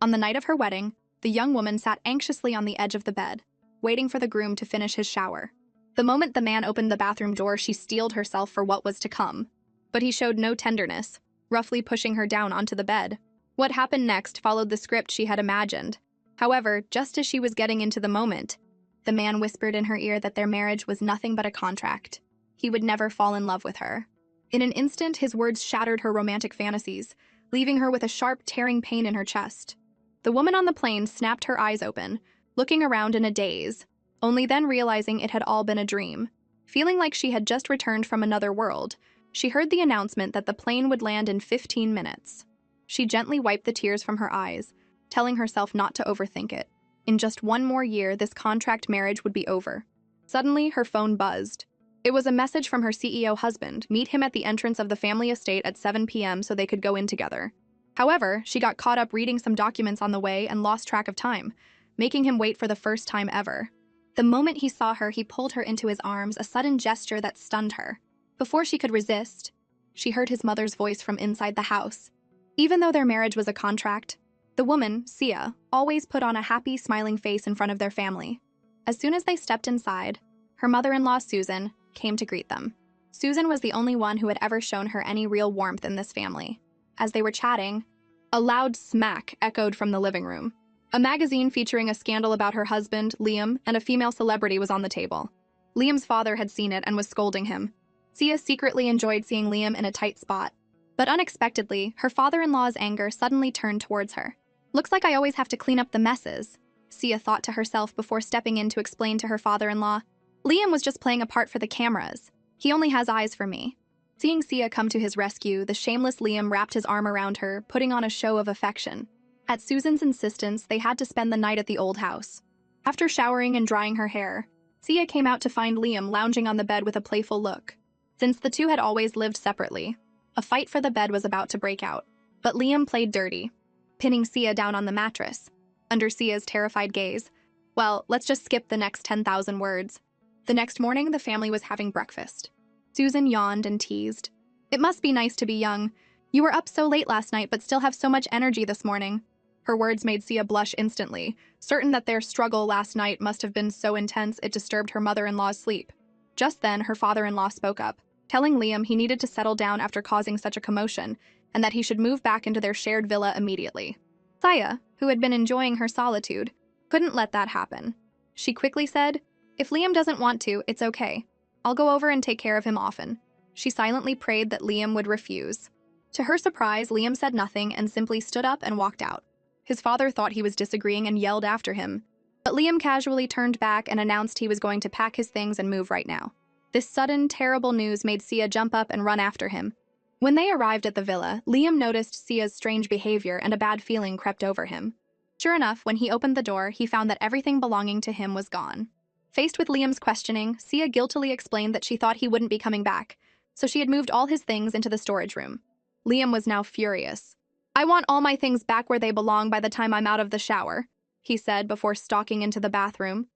On the night of her wedding, the young woman sat anxiously on the edge of the bed, waiting for the groom to finish his shower. The moment the man opened the bathroom door, she steeled herself for what was to come. But he showed no tenderness, roughly pushing her down onto the bed. What happened next followed the script she had imagined. However, just as she was getting into the moment, the man whispered in her ear that their marriage was nothing but a contract. He would never fall in love with her. In an instant, his words shattered her romantic fantasies, leaving her with a sharp, tearing pain in her chest. The woman on the plane snapped her eyes open, looking around in a daze, only then realizing it had all been a dream. Feeling like she had just returned from another world, she heard the announcement that the plane would land in 15 minutes. She gently wiped the tears from her eyes, telling herself not to overthink it. In just one more year, this contract marriage would be over. Suddenly, her phone buzzed. It was a message from her CEO husband: meet him at the entrance of the family estate at 7 p.m. so they could go in together. However, she got caught up reading some documents on the way and lost track of time, making him wait for the first time ever. The moment he saw her, he pulled her into his arms, a sudden gesture that stunned her. Before she could resist, she heard his mother's voice from inside the house. Even though their marriage was a contract, the woman, Sia, always put on a happy, smiling face in front of their family. As soon as they stepped inside, her mother-in-law, Susan, came to greet them. Susan was the only one who had ever shown her any real warmth in this family. As they were chatting, a loud smack echoed from the living room. A magazine featuring a scandal about her husband, Liam, and a female celebrity was on the table. Liam's father had seen it and was scolding him. Sia secretly enjoyed seeing Liam in a tight spot. But unexpectedly, her father-in-law's anger suddenly turned towards her. "Looks like I always have to clean up the messes," Sia thought to herself before stepping in to explain to her father-in-law. "Liam was just playing a part for the cameras. He only has eyes for me." Seeing Sia come to his rescue, the shameless Liam wrapped his arm around her, putting on a show of affection. At Susan's insistence, they had to spend the night at the old house. After showering and drying her hair, Sia came out to find Liam lounging on the bed with a playful look. Since the two had always lived separately, a fight for the bed was about to break out. But Liam played dirty, pinning Sia down on the mattress. Under Sia's terrified gaze, well, let's just skip the next 10,000 words. The next morning, the family was having breakfast. Susan yawned and teased. "It must be nice to be young. You were up so late last night but still have so much energy this morning." Her words made Sia blush instantly, certain that their struggle last night must have been so intense it disturbed her mother-in-law's sleep. Just then, her father-in-law spoke up, telling Liam he needed to settle down after causing such a commotion, and that he should move back into their shared villa immediately. Sia, who had been enjoying her solitude, couldn't let that happen. She quickly said, "If Liam doesn't want to, it's okay. I'll go over and take care of him often." She silently prayed that Liam would refuse. To her surprise, Liam said nothing and simply stood up and walked out. His father thought he was disagreeing and yelled after him, but Liam casually turned back and announced he was going to pack his things and move right now. This sudden, terrible news made Sia jump up and run after him. When they arrived at the villa, Liam noticed Sia's strange behavior and a bad feeling crept over him. Sure enough, when he opened the door, he found that everything belonging to him was gone. Faced with Liam's questioning, Sia guiltily explained that she thought he wouldn't be coming back, so she had moved all his things into the storage room. Liam was now furious. "I want all my things back where they belong by the time I'm out of the shower," he said before stalking into the bathroom.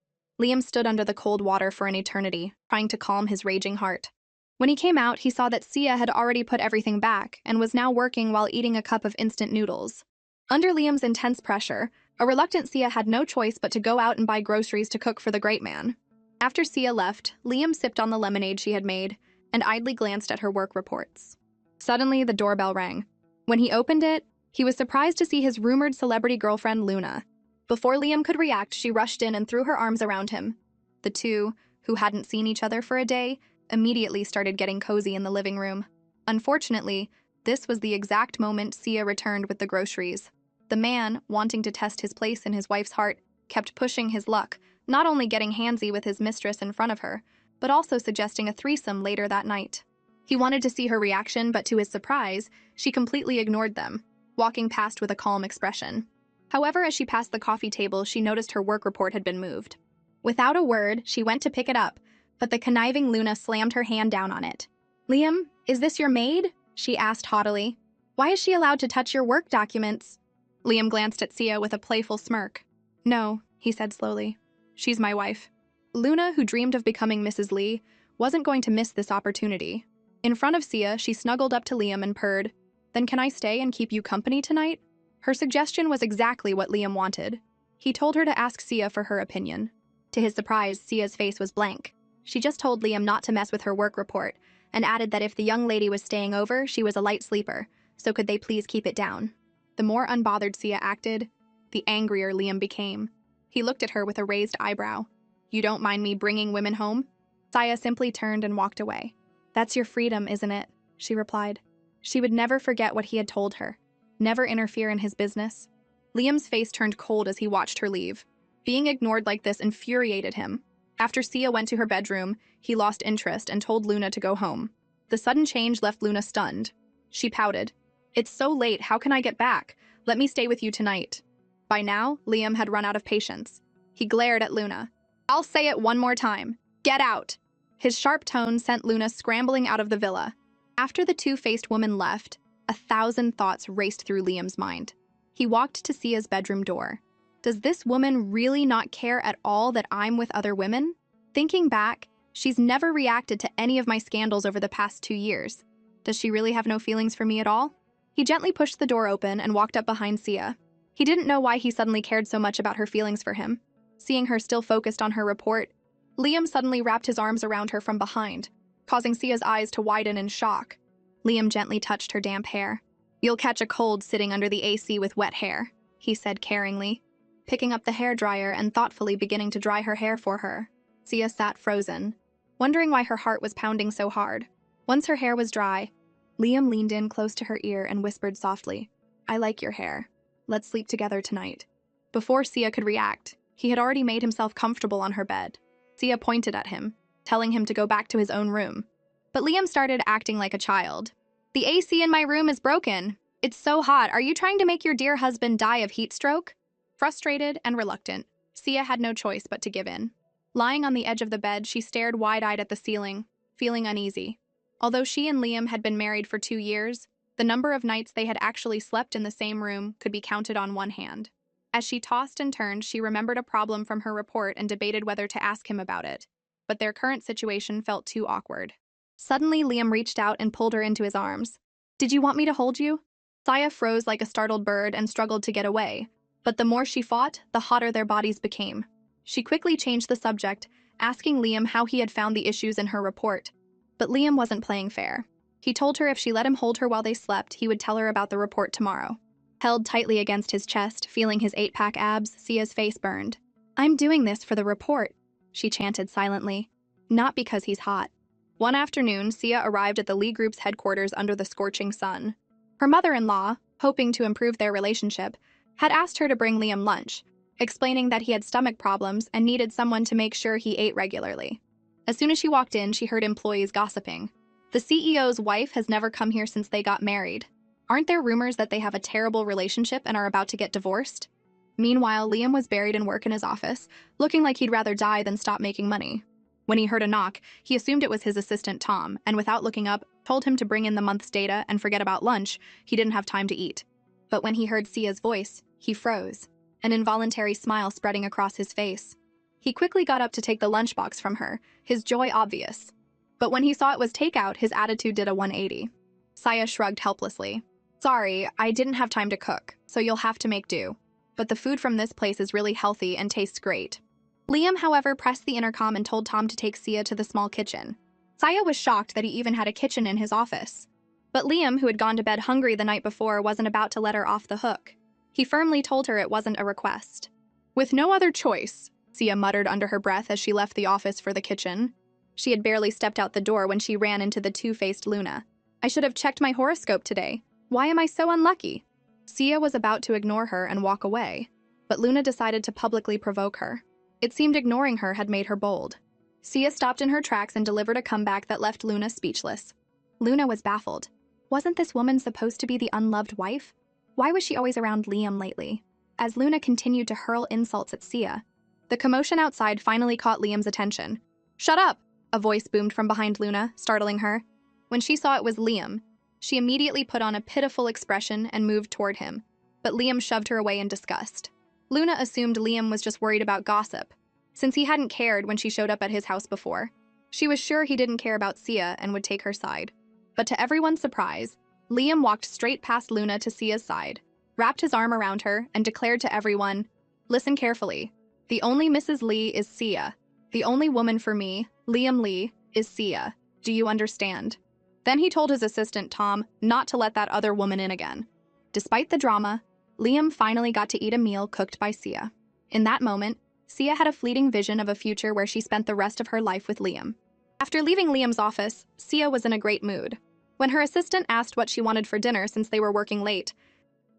Liam stood under the cold water for an eternity, trying to calm his raging heart. When he came out, he saw that Sia had already put everything back and was now working while eating a cup of instant noodles. Under Liam's intense pressure, a reluctant Sia had no choice but to go out and buy groceries to cook for the great man. After Sia left, Liam sipped on the lemonade she had made and idly glanced at her work reports. Suddenly, the doorbell rang. When he opened it, he was surprised to see his rumored celebrity girlfriend, Luna. Before Liam could react, she rushed in and threw her arms around him. The two, who hadn't seen each other for a day, immediately started getting cozy in the living room. Unfortunately, this was the exact moment Sia returned with the groceries. The man, wanting to test his place in his wife's heart, kept pushing his luck, not only getting handsy with his mistress in front of her, but also suggesting a threesome later that night. He wanted to see her reaction, but to his surprise, she completely ignored them, walking past with a calm expression. However, as she passed the coffee table, she noticed her work report had been moved. Without a word, she went to pick it up, but the conniving Luna slammed her hand down on it. "Liam, is this your maid?" she asked haughtily. "Why is she allowed to touch your work documents?" Liam glanced at Sia with a playful smirk. "No," he said slowly. "She's my wife." Luna, who dreamed of becoming Mrs. Lee, wasn't going to miss this opportunity. In front of Sia, she snuggled up to Liam and purred, "Then can I stay and keep you company tonight?" Her suggestion was exactly what Liam wanted. He told her to ask Sia for her opinion. To his surprise, Sia's face was blank. She just told Liam not to mess with her work report and added that if the young lady was staying over, she was a light sleeper, so could they please keep it down. The more unbothered Sia acted, the angrier Liam became. He looked at her with a raised eyebrow. "You don't mind me bringing women home?" Sia simply turned and walked away. "That's your freedom, isn't it?" she replied. She would never forget what he had told her. Never interfere in his business. Liam's face turned cold as he watched her leave. Being ignored like this infuriated him. After Sia went to her bedroom, he lost interest and told Luna to go home. The sudden change left Luna stunned. She pouted. "It's so late, how can I get back? Let me stay with you tonight." By now, Liam had run out of patience. He glared at Luna. "I'll say it one more time. Get out!" His sharp tone sent Luna scrambling out of the villa. After the two-faced woman left, 1,000 thoughts raced through Liam's mind. He walked to Sia's bedroom door. Does this woman really not care at all that I'm with other women? Thinking back, she's never reacted to any of my scandals over the past 2 years. Does she really have no feelings for me at all? He gently pushed the door open and walked up behind Sia. He didn't know why he suddenly cared so much about her feelings for him. Seeing her still focused on her report, Liam suddenly wrapped his arms around her from behind, causing Sia's eyes to widen in shock. Liam gently touched her damp hair. "You'll catch a cold sitting under the AC with wet hair," he said caringly, picking up the hairdryer and thoughtfully beginning to dry her hair for her. Sia sat frozen, wondering why her heart was pounding so hard. Once her hair was dry, Liam leaned in close to her ear and whispered softly, "I like your hair. Let's sleep together tonight." Before Sia could react, he had already made himself comfortable on her bed. Sia pointed at him, telling him to go back to his own room. But Liam started acting like a child. "The AC in my room is broken. It's so hot. Are you trying to make your dear husband die of heat stroke?" Frustrated and reluctant, Sia had no choice but to give in. Lying on the edge of the bed, she stared wide-eyed at the ceiling, feeling uneasy. Although she and Liam had been married for 2 years, the number of nights they had actually slept in the same room could be counted on one hand. As she tossed and turned, she remembered a problem from her report and debated whether to ask him about it. But their current situation felt too awkward. Suddenly, Liam reached out and pulled her into his arms. "Did you want me to hold you?" Sia froze like a startled bird and struggled to get away. But the more she fought, the hotter their bodies became. She quickly changed the subject, asking Liam how he had found the issues in her report. But Liam wasn't playing fair. He told her if she let him hold her while they slept, he would tell her about the report tomorrow. Held tightly against his chest, feeling his 8-pack abs, Sia's face burned. "I'm doing this for the report," she chanted silently. "Not because he's hot." One afternoon, Sia arrived at the Lee Group's headquarters under the scorching sun. Her mother-in-law, hoping to improve their relationship, had asked her to bring Liam lunch, explaining that he had stomach problems and needed someone to make sure he ate regularly. As soon as she walked in, she heard employees gossiping. "The CEO's wife has never come here since they got married. Aren't there rumors that they have a terrible relationship and are about to get divorced?" Meanwhile, Liam was buried in work in his office, looking like he'd rather die than stop making money. When he heard a knock, he assumed it was his assistant Tom, and without looking up, told him to bring in the month's data and forget about lunch. He didn't have time to eat. But when he heard Sia's voice, he froze, an involuntary smile spreading across his face. He quickly got up to take the lunchbox from her, his joy obvious. But when he saw it was takeout, his attitude did a 180. Sia shrugged helplessly. "Sorry, I didn't have time to cook, so you'll have to make do. But the food from this place is really healthy and tastes great." Liam, however, pressed the intercom and told Tom to take Sia to the small kitchen. Sia was shocked that he even had a kitchen in his office. But Liam, who had gone to bed hungry the night before, wasn't about to let her off the hook. He firmly told her it wasn't a request. "With no other choice," Sia muttered under her breath as she left the office for the kitchen. She had barely stepped out the door when she ran into the two-faced Luna. "I should have checked my horoscope today. Why am I so unlucky?" Sia was about to ignore her and walk away, but Luna decided to publicly provoke her. It seemed ignoring her had made her bold. Sia stopped in her tracks and delivered a comeback that left Luna speechless. Luna was baffled. Wasn't this woman supposed to be the unloved wife? Why was she always around Liam lately? As Luna continued to hurl insults at Sia, the commotion outside finally caught Liam's attention. "Shut up!" a voice boomed from behind Luna, startling her. When she saw it was Liam, she immediately put on a pitiful expression and moved toward him, but Liam shoved her away in disgust. Luna assumed Liam was just worried about gossip, since he hadn't cared when she showed up at his house before. She was sure he didn't care about Sia and would take her side. But to everyone's surprise, Liam walked straight past Luna to Sia's side. wrapped his arm around her, and declared to everyone, "Listen carefully. The only Mrs. Lee is Sia. The only woman for me, Liam Lee, is Sia. Do you understand?" Then he told his assistant, Tom, not to let that other woman in again. Despite the drama, Liam finally got to eat a meal cooked by Sia. In that moment, Sia had a fleeting vision of a future where she spent the rest of her life with Liam. After leaving Liam's office, Sia was in a great mood. When her assistant asked what she wanted for dinner since they were working late,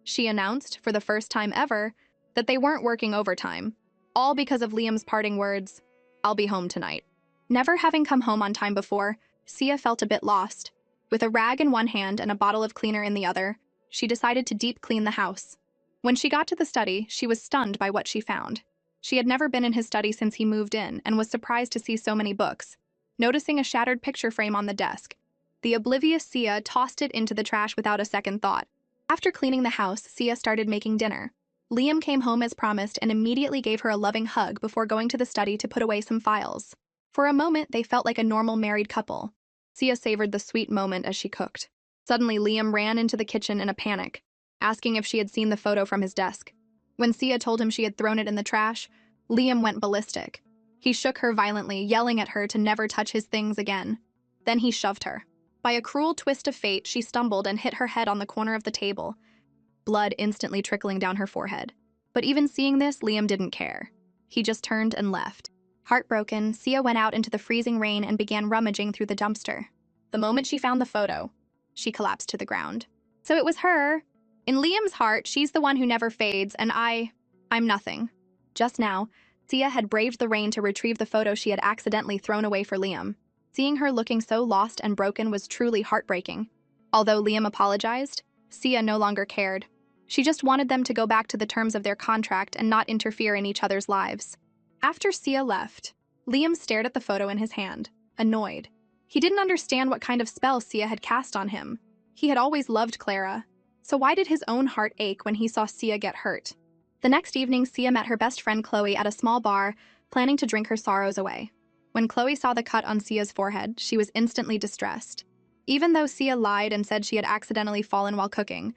she announced, for the first time ever, that they weren't working overtime, all because of Liam's parting words, "I'll be home tonight." Never having come home on time before, Sia felt a bit lost. With a rag in one hand and a bottle of cleaner in the other, she decided to deep clean the house. When she got to the study, she was stunned by what she found. She had never been in his study since he moved in and was surprised to see so many books. Noticing a shattered picture frame on the desk, the oblivious Sia tossed it into the trash without a second thought. After cleaning the house, Sia started making dinner. Liam came home as promised and immediately gave her a loving hug before going to the study to put away some files. For a moment, they felt like a normal married couple. Sia savored the sweet moment as she cooked. Suddenly, Liam ran into the kitchen in a panic, asking if she had seen the photo from his desk. When Sia told him she had thrown it in the trash, Liam went ballistic. He shook her violently, yelling at her to never touch his things again. Then he shoved her. By a cruel twist of fate, she stumbled and hit her head on the corner of the table, blood instantly trickling down her forehead. But even seeing this, Liam didn't care. He just turned and left. Heartbroken, Sia went out into the freezing rain and began rummaging through the dumpster. The moment she found the photo, she collapsed to the ground. So it was her. In Liam's heart, she's the one who never fades, and I'm nothing. Just now, Sia had braved the rain to retrieve the photo she had accidentally thrown away for Liam. Seeing her looking so lost and broken was truly heartbreaking. Although Liam apologized, Sia no longer cared. She just wanted them to go back to the terms of their contract and not interfere in each other's lives. After Sia left, Liam stared at the photo in his hand, annoyed. He didn't understand what kind of spell Sia had cast on him. He had always loved Clara, so why did his own heart ache when he saw Sia get hurt? The next evening, Sia met her best friend Chloe at a small bar, planning to drink her sorrows away. When Chloe saw the cut on Sia's forehead, she was instantly distressed. Even though Sia lied and said she had accidentally fallen while cooking,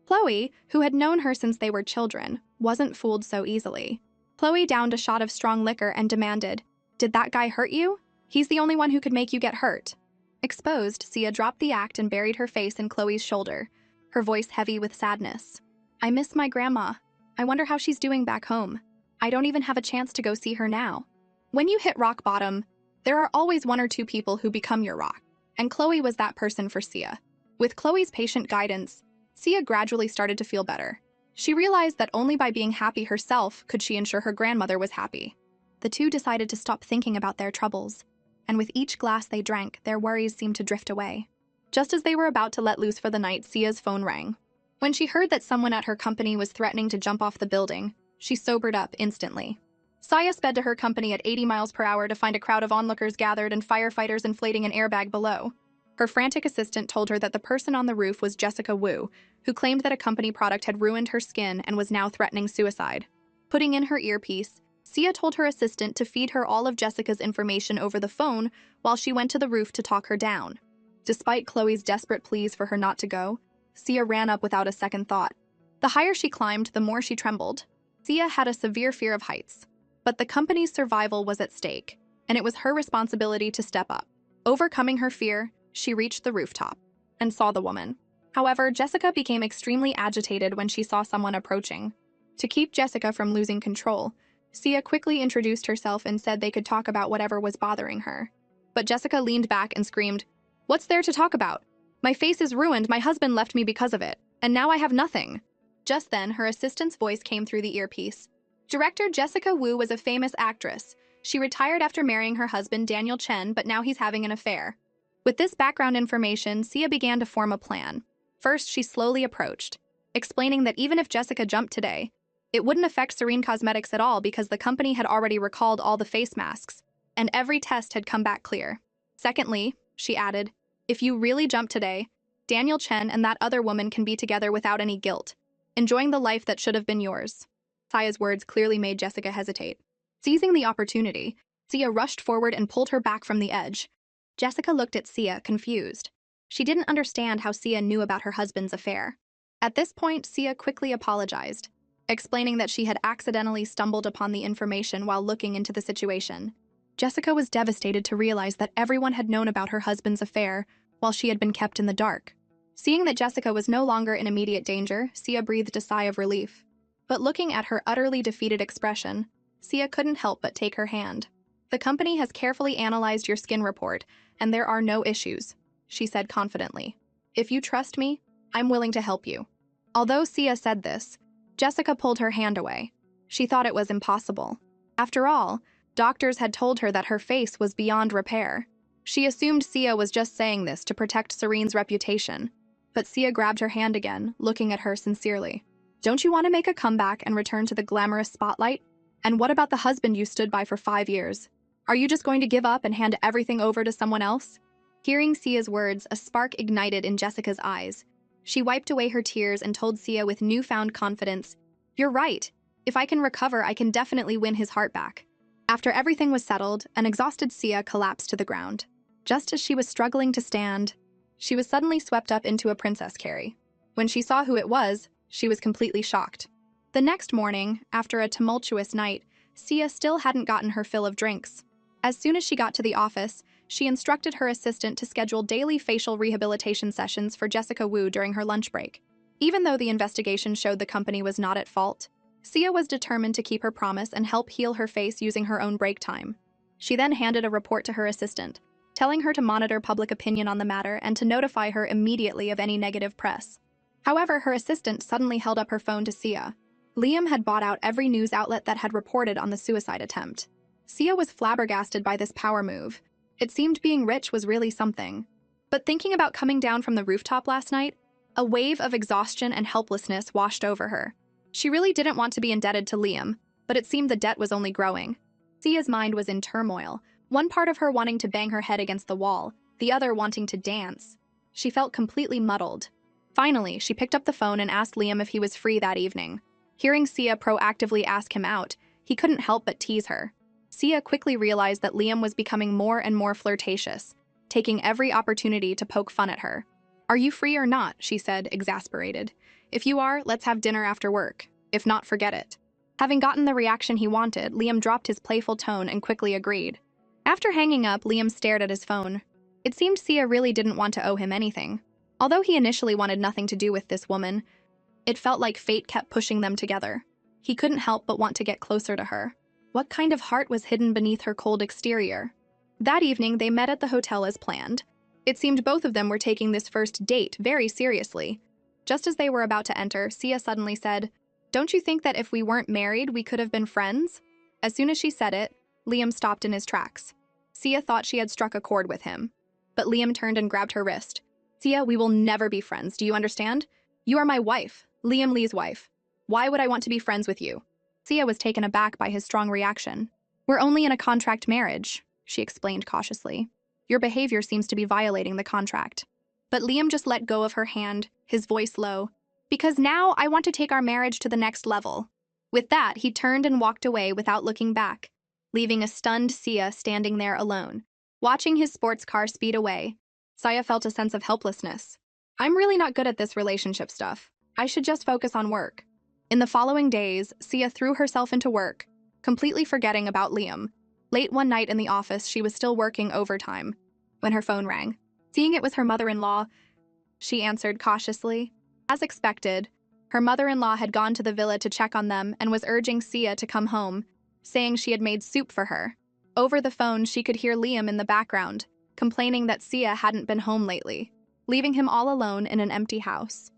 Chloe, who had known her since they were children, wasn't fooled so easily. Chloe downed a shot of strong liquor and demanded, "Did that guy hurt you? He's the only one who could make you get hurt." Exposed, Sia dropped the act and buried her face in Chloe's shoulder, her voice heavy with sadness. "I miss my grandma. I wonder how she's doing back home. I don't even have a chance to go see her now." When you hit rock bottom, there are always one or two people who become your rock, and Chloe was that person for Sia. With Chloe's patient guidance, Sia gradually started to feel better. She realized that only by being happy herself could she ensure her grandmother was happy. The two decided to stop thinking about their troubles, and with each glass they drank, their worries seemed to drift away. Just as they were about to let loose for the night, Sia's phone rang. When she heard that someone at her company was threatening to jump off the building, she sobered up instantly. Sia sped to her company at 80 miles per hour to find a crowd of onlookers gathered and firefighters inflating an airbag below. Her frantic assistant told her that the person on the roof was Jessica Wu, who claimed that a company product had ruined her skin and was now threatening suicide. Putting in her earpiece, Sia told her assistant to feed her all of Jessica's information over the phone while she went to the roof to talk her down. Despite Chloe's desperate pleas for her not to go, Sia ran up without a second thought. The higher she climbed, the more she trembled. Sia had a severe fear of heights, but the company's survival was at stake, and it was her responsibility to step up. Overcoming her fear, she reached the rooftop and saw the woman. However, Jessica became extremely agitated when she saw someone approaching. To keep Jessica from losing control, Sia quickly introduced herself and said they could talk about whatever was bothering her. But Jessica leaned back and screamed, "What's there to talk about? My face is ruined, my husband left me because of it, and now I have nothing." Just then, her assistant's voice came through the earpiece. Director Jessica Wu was a famous actress. She retired after marrying her husband Daniel Chen, but now he's having an affair. With this background information, Sia began to form a plan. First, she slowly approached, explaining that even if Jessica jumped today, it wouldn't affect Serene Cosmetics at all because the company had already recalled all the face masks, and every test had come back clear. Secondly, she added, if you really jump today, Daniel Chen and that other woman can be together without any guilt, enjoying the life that should have been yours. Sia's words clearly made Jessica hesitate. Seizing the opportunity, Sia rushed forward and pulled her back from the edge. Jessica looked at Sia, confused. She didn't understand how Sia knew about her husband's affair. At this point, Sia quickly apologized, explaining that she had accidentally stumbled upon the information while looking into the situation. Jessica was devastated to realize that everyone had known about her husband's affair while she had been kept in the dark. Seeing that Jessica was no longer in immediate danger, Sia breathed a sigh of relief. But looking at her utterly defeated expression, Sia couldn't help but take her hand. "The company has carefully analyzed your skin report, and there are no issues," she said confidently. "If you trust me, I'm willing to help you." Although Sia said this, Jessica pulled her hand away. She thought it was impossible. After all, doctors had told her that her face was beyond repair. She assumed Sia was just saying this to protect Serene's reputation. But Sia grabbed her hand again, looking at her sincerely. "Don't you want to make a comeback and return to the glamorous spotlight? And what about the husband you stood by for 5 years? Are you just going to give up and hand everything over to someone else?" Hearing Sia's words, a spark ignited in Jessica's eyes. She wiped away her tears and told Sia with newfound confidence, "You're right. If I can recover, I can definitely win his heart back." After everything was settled, an exhausted Sia collapsed to the ground. Just as she was struggling to stand, she was suddenly swept up into a princess carry. When she saw who it was, she was completely shocked. The next morning, after a tumultuous night, Sia still hadn't gotten her fill of drinks. As soon as she got to the office, she instructed her assistant to schedule daily facial rehabilitation sessions for Jessica Wu during her lunch break. Even though the investigation showed the company was not at fault, Sia was determined to keep her promise and help heal her face using her own break time. She then handed a report to her assistant, telling her to monitor public opinion on the matter and to notify her immediately of any negative press. However, her assistant suddenly held up her phone to Sia. Liam had bought out every news outlet that had reported on the suicide attempt. Sia was flabbergasted by this power move. It seemed being rich was really something. But thinking about coming down from the rooftop last night, a wave of exhaustion and helplessness washed over her. She really didn't want to be indebted to Liam, but it seemed the debt was only growing. Sia's mind was in turmoil, one part of her wanting to bang her head against the wall, the other wanting to dance. She felt completely muddled. Finally, she picked up the phone and asked Liam if he was free that evening. Hearing Sia proactively ask him out, he couldn't help but tease her. Sia quickly realized that Liam was becoming more and more flirtatious, taking every opportunity to poke fun at her. "Are you free or not?" she said, exasperated. "If you are, let's have dinner after work. If not, forget it." Having gotten the reaction he wanted, Liam dropped his playful tone and quickly agreed. After hanging up, Liam stared at his phone. It seemed Sia really didn't want to owe him anything. Although he initially wanted nothing to do with this woman, it felt like fate kept pushing them together. He couldn't help but want to get closer to her. What kind of heart was hidden beneath her cold exterior? That evening, they met at the hotel as planned. It seemed both of them were taking this first date very seriously. Just as they were about to enter, Sia suddenly said, "Don't you think that if we weren't married, we could have been friends?" As soon as she said it, Liam stopped in his tracks. Sia thought she had struck a chord with him. But Liam turned and grabbed her wrist. "Sia, we will never be friends, do you understand? You are my wife, Liam Lee's wife. Why would I want to be friends with you?" Sia was taken aback by his strong reaction. "We're only in a contract marriage," she explained cautiously. "Your behavior seems to be violating the contract." But Liam just let go of her hand, his voice low. "Because now I want to take our marriage to the next level." With that, he turned and walked away without looking back, leaving a stunned Sia standing there alone. Watching his sports car speed away, Sia felt a sense of helplessness. "I'm really not good at this relationship stuff. I should just focus on work." In the following days, Sia threw herself into work, completely forgetting about Liam. Late one night in the office, she was still working overtime when her phone rang. Seeing it was her mother-in-law, she answered cautiously. As expected, her mother-in-law had gone to the villa to check on them and was urging Sia to come home, saying she had made soup for her. Over the phone, she could hear Liam in the background, complaining that Sia hadn't been home lately, leaving him all alone in an empty house.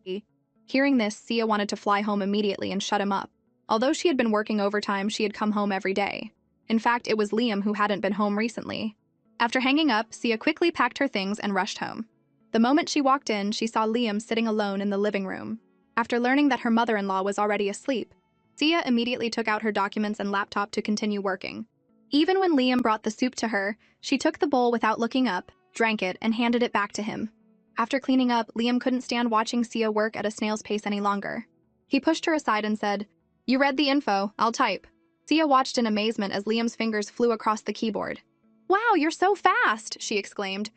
Hearing this, Sia wanted to fly home immediately and shut him up. Although she had been working overtime, she had come home every day. In fact, it was Liam who hadn't been home recently. After hanging up, Sia quickly packed her things and rushed home. The moment she walked in, she saw Liam sitting alone in the living room. After learning that her mother-in-law was already asleep, Sia immediately took out her documents and laptop to continue working. Even when Liam brought the soup to her, she took the bowl without looking up, drank it, and handed it back to him. After cleaning up, Liam couldn't stand watching Sia work at a snail's pace any longer. He pushed her aside and said, "You read the info, I'll type." Sia watched in amazement as Liam's fingers flew across the keyboard. "Wow, you're so fast!" she exclaimed.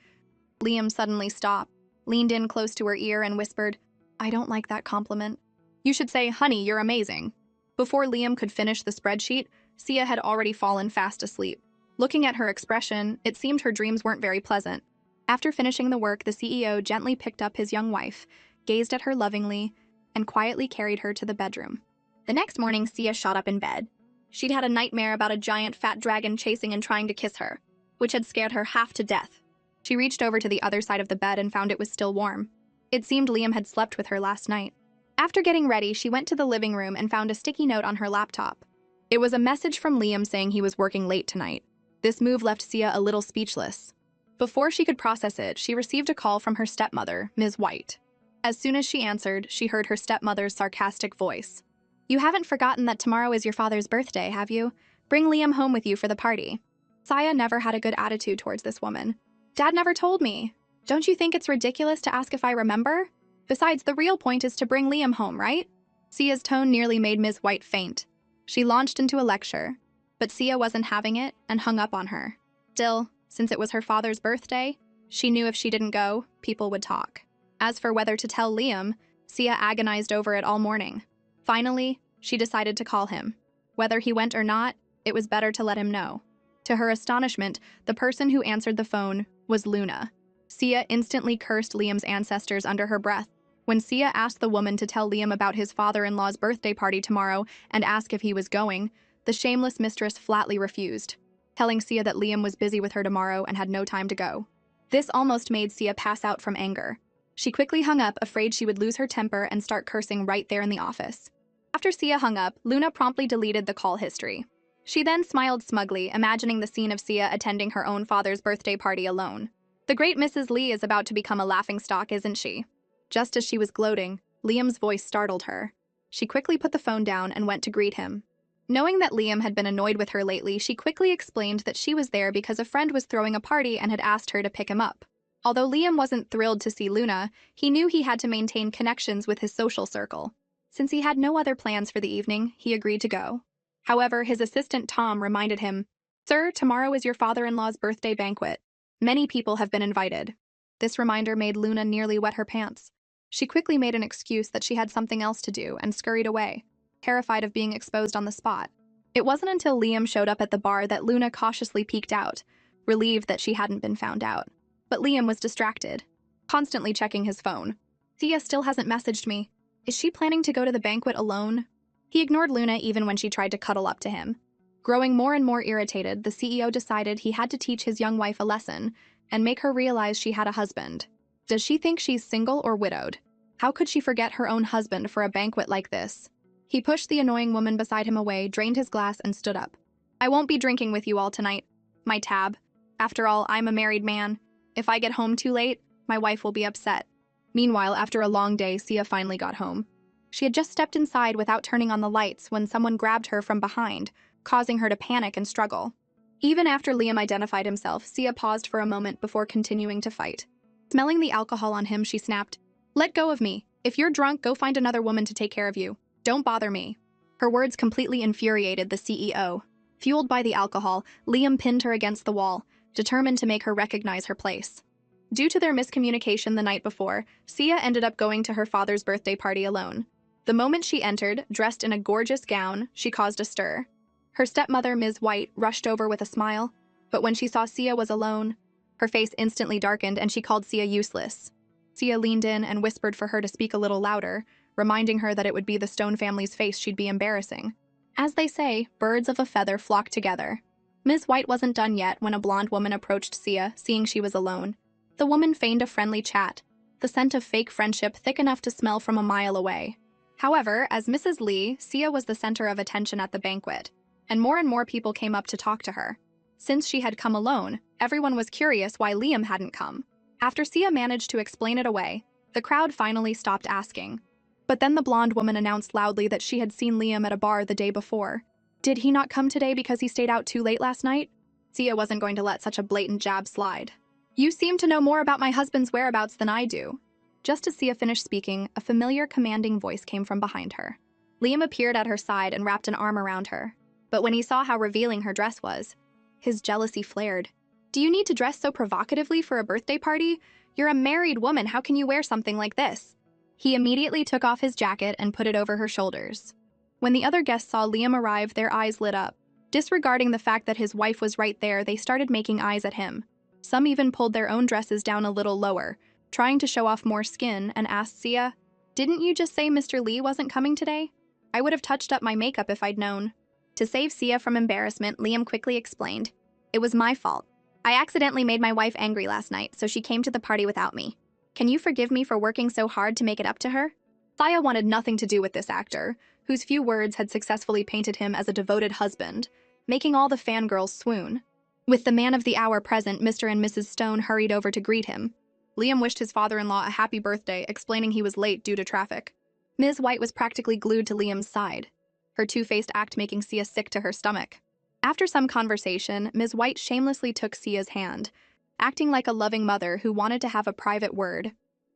Liam suddenly stopped, leaned in close to her ear and whispered, I don't like that compliment. You should say, honey, you're amazing. Before Liam could finish the spreadsheet, Sia had already fallen fast asleep. Looking at her expression, it seemed her dreams weren't very pleasant. After finishing the work, the CEO gently picked up his young wife, gazed at her lovingly, and quietly carried her to the bedroom. The next morning, Sia shot up in bed. She'd had a nightmare about a giant fat dragon chasing and trying to kiss her, which had scared her half to death. She reached over to the other side of the bed and found it was still warm. It seemed Liam had slept with her last night. After getting ready, she went to the living room and found a sticky note on her laptop. It was a message from Liam saying he was working late tonight. This move left Sia a little speechless. Before she could process it, she received a call from her stepmother, Ms. White. As soon as she answered, she heard her stepmother's sarcastic voice. You haven't forgotten that tomorrow is your father's birthday, have you? Bring Liam home with you for the party. Sia never had a good attitude towards this woman. Dad never told me. Don't you think it's ridiculous to ask if I remember? Besides, the real point is to bring Liam home, right? Sia's tone nearly made Ms. White faint. She launched into a lecture, but Sia wasn't having it and hung up on her. Still, since it was her father's birthday, she knew if she didn't go, people would talk. As for whether to tell Liam, Sia agonized over it all morning. Finally, she decided to call him. Whether he went or not, it was better to let him know. To her astonishment, the person who answered the phone was Luna. Sia instantly cursed Liam's ancestors under her breath. When Sia asked the woman to tell Liam about his father-in-law's birthday party tomorrow and ask if he was going, the shameless mistress flatly refused, telling Sia that Liam was busy with her tomorrow and had no time to go. This almost made Sia pass out from anger. She quickly hung up, afraid she would lose her temper and start cursing right there in the office. After Sia hung up, Luna promptly deleted the call history. She then smiled smugly, imagining the scene of Sia attending her own father's birthday party alone. The great Mrs. Lee is about to become a laughingstock, isn't she? Just as she was gloating, Liam's voice startled her. She quickly put the phone down and went to greet him. Knowing that Liam had been annoyed with her lately, she quickly explained that she was there because a friend was throwing a party and had asked her to pick him up. Although Liam wasn't thrilled to see Luna, he knew he had to maintain connections with his social circle. Since he had no other plans for the evening, he agreed to go. However, his assistant Tom reminded him, "Sir, tomorrow is your father-in-law's birthday banquet. Many people have been invited." This reminder made Luna nearly wet her pants. She quickly made an excuse that she had something else to do and scurried away, terrified of being exposed on the spot. It wasn't until Liam showed up at the bar that Luna cautiously peeked out, relieved that she hadn't been found out. But Liam was distracted, constantly checking his phone. Sia still hasn't messaged me. Is she planning to go to the banquet alone? He ignored Luna even when she tried to cuddle up to him. Growing more and more irritated, the CEO decided he had to teach his young wife a lesson and make her realize she had a husband. Does she think she's single or widowed? How could she forget her own husband for a banquet like this? He pushed the annoying woman beside him away, drained his glass, and stood up. I won't be drinking with you all tonight. My tab. After all, I'm a married man. If I get home too late, my wife will be upset. Meanwhile, after a long day, Sia finally got home. She had just stepped inside without turning on the lights when someone grabbed her from behind, causing her to panic and struggle. Even after Liam identified himself, Sia paused for a moment before continuing to fight. Smelling the alcohol on him, she snapped, "Let go of me. If you're drunk, go find another woman to take care of you. Don't bother me." Her words completely infuriated the CEO. Fueled by the alcohol, Liam pinned her against the wall, determined to make her recognize her place. Due to their miscommunication the night before, Sia ended up going to her father's birthday party alone. The moment she entered, dressed in a gorgeous gown, she caused a stir. Her stepmother, Ms. White, rushed over with a smile, but when she saw Sia was alone, her face instantly darkened and she called Sia useless. Sia leaned in and whispered for her to speak a little louder, reminding her that it would be the Stone family's face she'd be embarrassing. As they say, birds of a feather flock together. Ms. White wasn't done yet when a blonde woman approached Sia, seeing she was alone. The woman feigned a friendly chat, the scent of fake friendship thick enough to smell from a mile away. However, as Mrs. Lee, Sia was the center of attention at the banquet, and more people came up to talk to her. Since she had come alone, everyone was curious why Liam hadn't come. After Sia managed to explain it away, the crowd finally stopped asking. But then the blonde woman announced loudly that she had seen Liam at a bar the day before. Did he not come today because he stayed out too late last night? Sia wasn't going to let such a blatant jab slide. You seem to know more about my husband's whereabouts than I do. Just as Sia finished speaking, a familiar, commanding voice came from behind her. Liam appeared at her side and wrapped an arm around her. But when he saw how revealing her dress was, his jealousy flared. Do you need to dress so provocatively for a birthday party? You're a married woman, how can you wear something like this? He immediately took off his jacket and put it over her shoulders. When the other guests saw Liam arrive, their eyes lit up. Disregarding the fact that his wife was right there, they started making eyes at him. Some even pulled their own dresses down a little lower, trying to show off more skin, and asked Sia, "Didn't you just say Mr. Lee wasn't coming today? I would have touched up my makeup if I'd known." To save Sia from embarrassment, Liam quickly explained, "It was my fault. I accidentally made my wife angry last night, so she came to the party without me. Can you forgive me for working so hard to make it up to her?" Sia wanted nothing to do with this actor, whose few words had successfully painted him as a devoted husband, making all the fangirls swoon. With the man of the hour present, Mr. and Mrs. Stone hurried over to greet him. Liam wished his father-in-law a happy birthday, explaining he was late due to traffic. Ms. White was practically glued to Liam's side, her two-faced act making Sia sick to her stomach. After some conversation, Ms. White shamelessly took Sia's hand, acting like a loving mother who wanted to have a private word.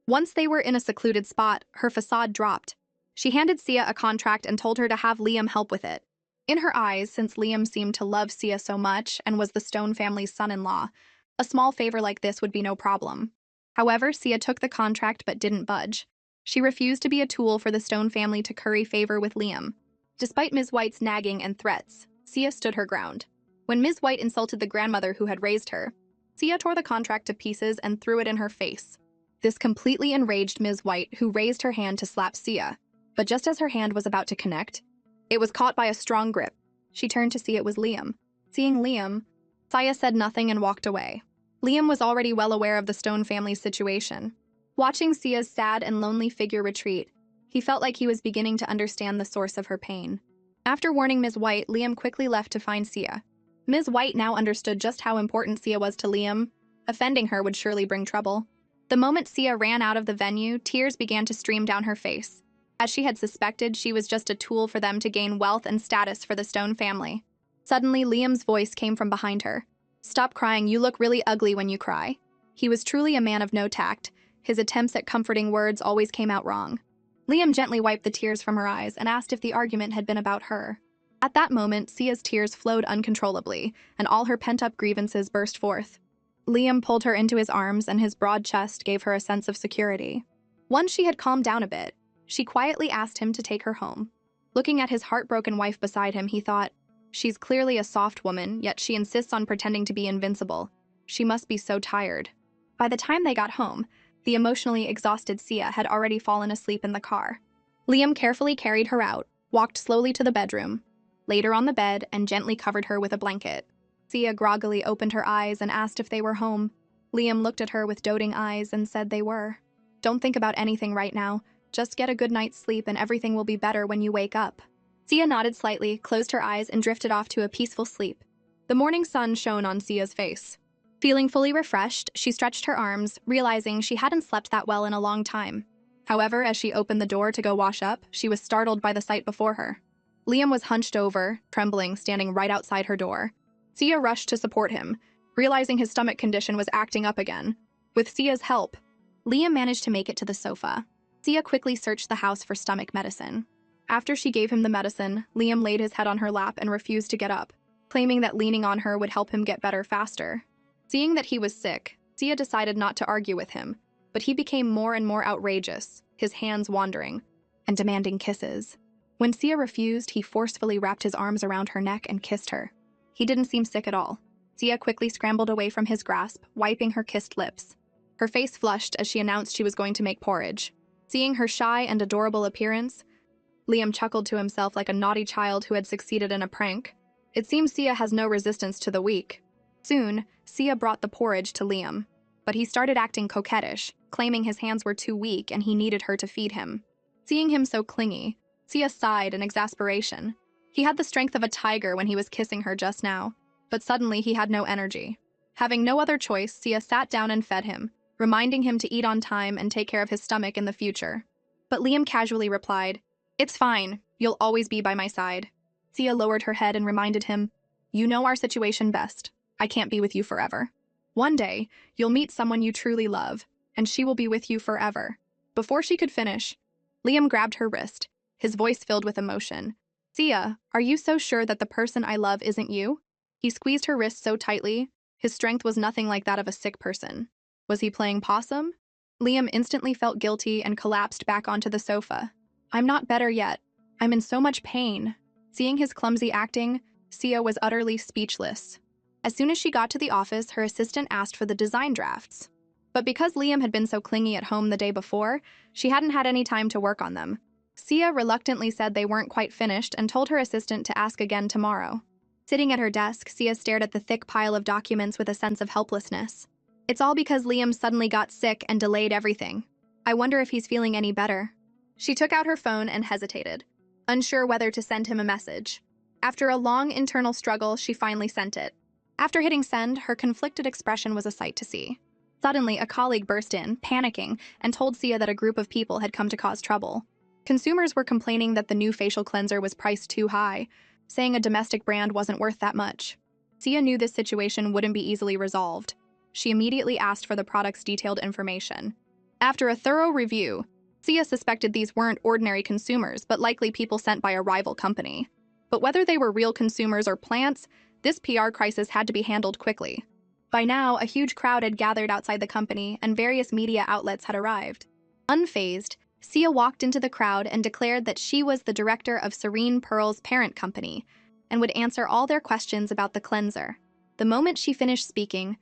Once they were in a secluded spot, her facade dropped. She handed Sia a contract and told her to have Liam help with it. In her eyes, since Liam seemed to love Sia so much and was the Stone family's son-in-law, a small favor like this would be no problem. However, Sia took the contract but didn't budge. She refused to be a tool for the Stone family to curry favor with Liam. Despite Ms. White's nagging and threats, Sia stood her ground. When Ms. White insulted the grandmother who had raised her, Sia tore the contract to pieces and threw it in her face. This completely enraged Ms. White, who raised her hand to slap Sia. But just as her hand was about to connect, it was caught by a strong grip. She turned to see it was Liam. Seeing Liam, Sia said nothing and walked away. Liam was already well aware of the Stone family's situation. Watching Sia's sad and lonely figure retreat, he felt like he was beginning to understand the source of her pain. After warning Ms. White, Liam quickly left to find Sia. Ms. White now understood just how important Sia was to Liam. Offending her would surely bring trouble. The moment Sia ran out of the venue, tears began to stream down her face. As she had suspected, she was just a tool for them to gain wealth and status for the Stone family. Suddenly, Liam's voice came from behind her. "Stop crying, you look really ugly when you cry." He was truly a man of no tact. His attempts at comforting words always came out wrong. Liam gently wiped the tears from her eyes and asked if the argument had been about her. At that moment, Sia's tears flowed uncontrollably, and all her pent-up grievances burst forth. Liam pulled her into his arms, and his broad chest gave her a sense of security. Once she had calmed down a bit, she quietly asked him to take her home. Looking at his heartbroken wife beside him, he thought, "She's clearly a soft woman, yet she insists on pretending to be invincible. She must be so tired." By the time they got home, the emotionally exhausted Sia had already fallen asleep in the car. Liam carefully carried her out, walked slowly to the bedroom, laid her on the bed, and gently covered her with a blanket. Sia groggily opened her eyes and asked if they were home. Liam looked at her with doting eyes and said they were. "Don't think about anything right now. Just get a good night's sleep and everything will be better when you wake up." Sia nodded slightly, closed her eyes, and drifted off to a peaceful sleep. The morning sun shone on Sia's face. Feeling fully refreshed, she stretched her arms, realizing she hadn't slept that well in a long time. However, as she opened the door to go wash up, she was startled by the sight before her. Liam was hunched over, trembling, standing right outside her door. Sia rushed to support him, realizing his stomach condition was acting up again. With Sia's help, Liam managed to make it to the sofa. Sia quickly searched the house for stomach medicine. After she gave him the medicine, Liam laid his head on her lap and refused to get up, claiming that leaning on her would help him get better faster. Seeing that he was sick, Sia decided not to argue with him, but he became more and more outrageous, his hands wandering, and demanding kisses. When Sia refused, he forcefully wrapped his arms around her neck and kissed her. He didn't seem sick at all. Sia quickly scrambled away from his grasp, wiping her kissed lips. Her face flushed as she announced she was going to make porridge. Seeing her shy and adorable appearance, Liam chuckled to himself like a naughty child who had succeeded in a prank. It seems Sia has no resistance to the weak. Soon, Sia brought the porridge to Liam, but he started acting coquettish, claiming his hands were too weak and he needed her to feed him. Seeing him so clingy, Sia sighed in exasperation. He had the strength of a tiger when he was kissing her just now, but suddenly he had no energy. Having no other choice, Sia sat down and fed him, reminding him to eat on time and take care of his stomach in the future. But Liam casually replied, "It's fine, you'll always be by my side." Sia lowered her head and reminded him, "You know our situation best. I can't be with you forever. One day, you'll meet someone you truly love, and she will be with you forever." Before she could finish, Liam grabbed her wrist, his voice filled with emotion. "Sia, are you so sure that the person I love isn't you?" He squeezed her wrist so tightly, his strength was nothing like that of a sick person. Was he playing possum? Liam instantly felt guilty and collapsed back onto the sofa. I'm not better yet. I'm in so much pain. Seeing his clumsy acting, Sia was utterly speechless. As soon as she got to the office, her assistant asked for the design drafts. But because Liam had been so clingy at home the day before, she hadn't had any time to work on them. Sia reluctantly said they weren't quite finished and told her assistant to ask again tomorrow. Sitting at her desk, Sia stared at the thick pile of documents with a sense of helplessness. It's all because Liam suddenly got sick and delayed everything. I wonder if he's feeling any better. She took out her phone and hesitated, unsure whether to send him a message. After a long internal struggle, she finally sent it. After hitting send, her conflicted expression was a sight to see. Suddenly, a colleague burst in, panicking, and told Sia that a group of people had come to cause trouble. Consumers were complaining that the new facial cleanser was priced too high, saying a domestic brand wasn't worth that much. Sia knew this situation wouldn't be easily resolved. She immediately asked for the product's detailed information. After a thorough review, Sia suspected these weren't ordinary consumers, but likely people sent by a rival company. But whether they were real consumers or plants, this PR crisis had to be handled quickly. By now, a huge crowd had gathered outside the company, and various media outlets had arrived. Unfazed, Sia walked into the crowd and declared that she was the director of Serene Pearl's parent company and would answer all their questions about the cleanser. The moment she finished speaking,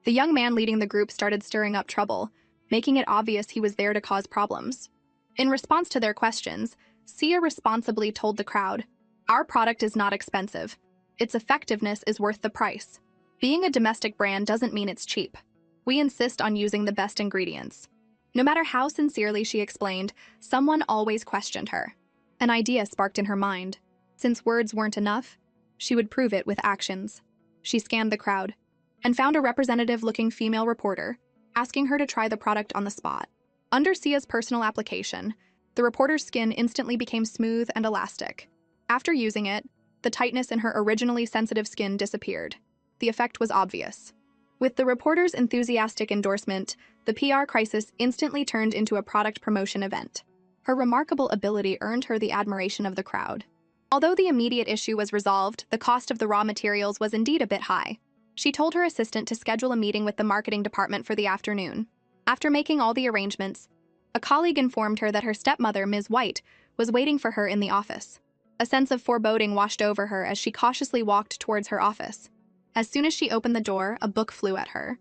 the young man leading the group started stirring up trouble, making it obvious he was there to cause problems. In response to their questions, Sia responsibly told the crowd, "Our product is not expensive. Its effectiveness is worth the price. Being a domestic brand doesn't mean it's cheap. We insist on using the best ingredients." No matter how sincerely she explained, someone always questioned her. An idea sparked in her mind. Since words weren't enough, she would prove it with actions. She scanned the crowd and found a representative-looking female reporter, asking her to try the product on the spot. Under Sia's personal application, the reporter's skin instantly became smooth and elastic. After using it, the tightness in her originally sensitive skin disappeared. The effect was obvious. With the reporter's enthusiastic endorsement, the PR crisis instantly turned into a product promotion event. Her remarkable ability earned her the admiration of the crowd. Although the immediate issue was resolved, the cost of the raw materials was indeed a bit high. She told her assistant to schedule a meeting with the marketing department for the afternoon. After making all the arrangements, a colleague informed her that her stepmother, Ms. White, was waiting for her in the office. A sense of foreboding washed over her as she cautiously walked towards her office. As soon as she opened the door, a book flew at her,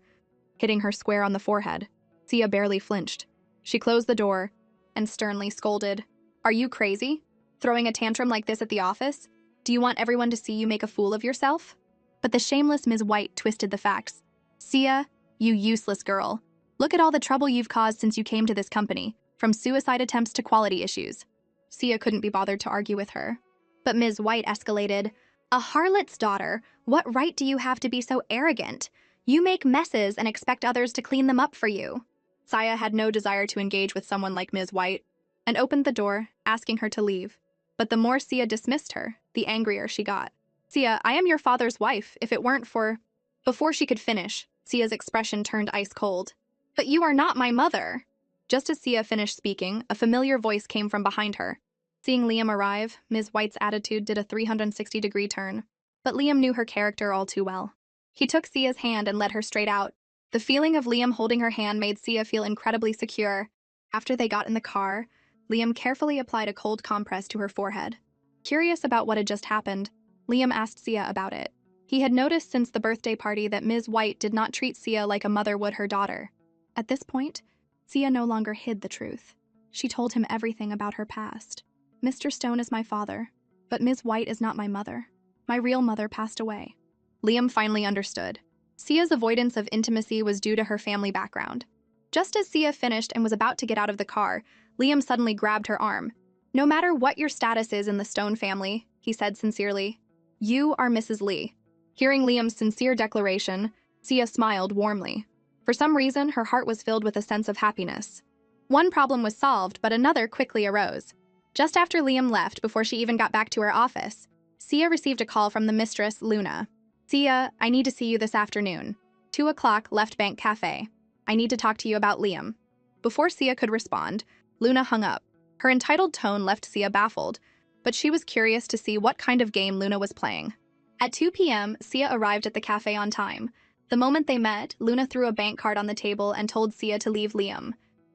hitting her square on the forehead. Sia barely flinched. She closed the door and sternly scolded, "Are you crazy? Throwing a tantrum like this at the office? Do you want everyone to see you make a fool of yourself?" But the shameless Ms. White twisted the facts. "Sia, you useless girl. Look at all the trouble you've caused since you came to this company, from suicide attempts to quality issues." Sia couldn't be bothered to argue with her. But Ms. White escalated, "A harlot's daughter, what right do you have to be so arrogant? You make messes and expect others to clean them up for you." Sia had no desire to engage with someone like Ms. White, and opened the door, asking her to leave. But the more Sia dismissed her, the angrier she got. "Sia, I am your father's wife, if it weren't for—" Before she could finish, Sia's expression turned ice cold. "But you are not my mother." Just as Sia finished speaking, a familiar voice came from behind her. Seeing Liam arrive, Ms. White's attitude did a 360-degree turn. But Liam knew her character all too well. He took Sia's hand and led her straight out. The feeling of Liam holding her hand made Sia feel incredibly secure. After they got in the car, Liam carefully applied a cold compress to her forehead. Curious about what had just happened, Liam asked Sia about it. He had noticed since the birthday party that Ms. White did not treat Sia like a mother would her daughter. At this point, Sia no longer hid the truth. She told him everything about her past. "Mr. Stone is my father, but Ms. White is not my mother. My real mother passed away." Liam finally understood. Sia's avoidance of intimacy was due to her family background. Just as Sia finished and was about to get out of the car, Liam suddenly grabbed her arm. "No matter what your status is in the Stone family," he said sincerely, "you are Mrs. Lee." Hearing Liam's sincere declaration, Sia smiled warmly. For some reason, her heart was filled with a sense of happiness. One problem was solved, but another quickly arose. Just after Liam left, before she even got back to her office, Sia received a call from the mistress, Luna. "Sia, I need to see you this afternoon. 2 o'clock, Left Bank Cafe. I need to talk to you about Liam." Before Sia could respond, Luna hung up. Her entitled tone left Sia baffled, but she was curious to see what kind of game Luna was playing. At 2 p.m., Sia arrived at the cafe on time. The moment they met, Luna threw a bank card on the table and told Sia to leave Liam.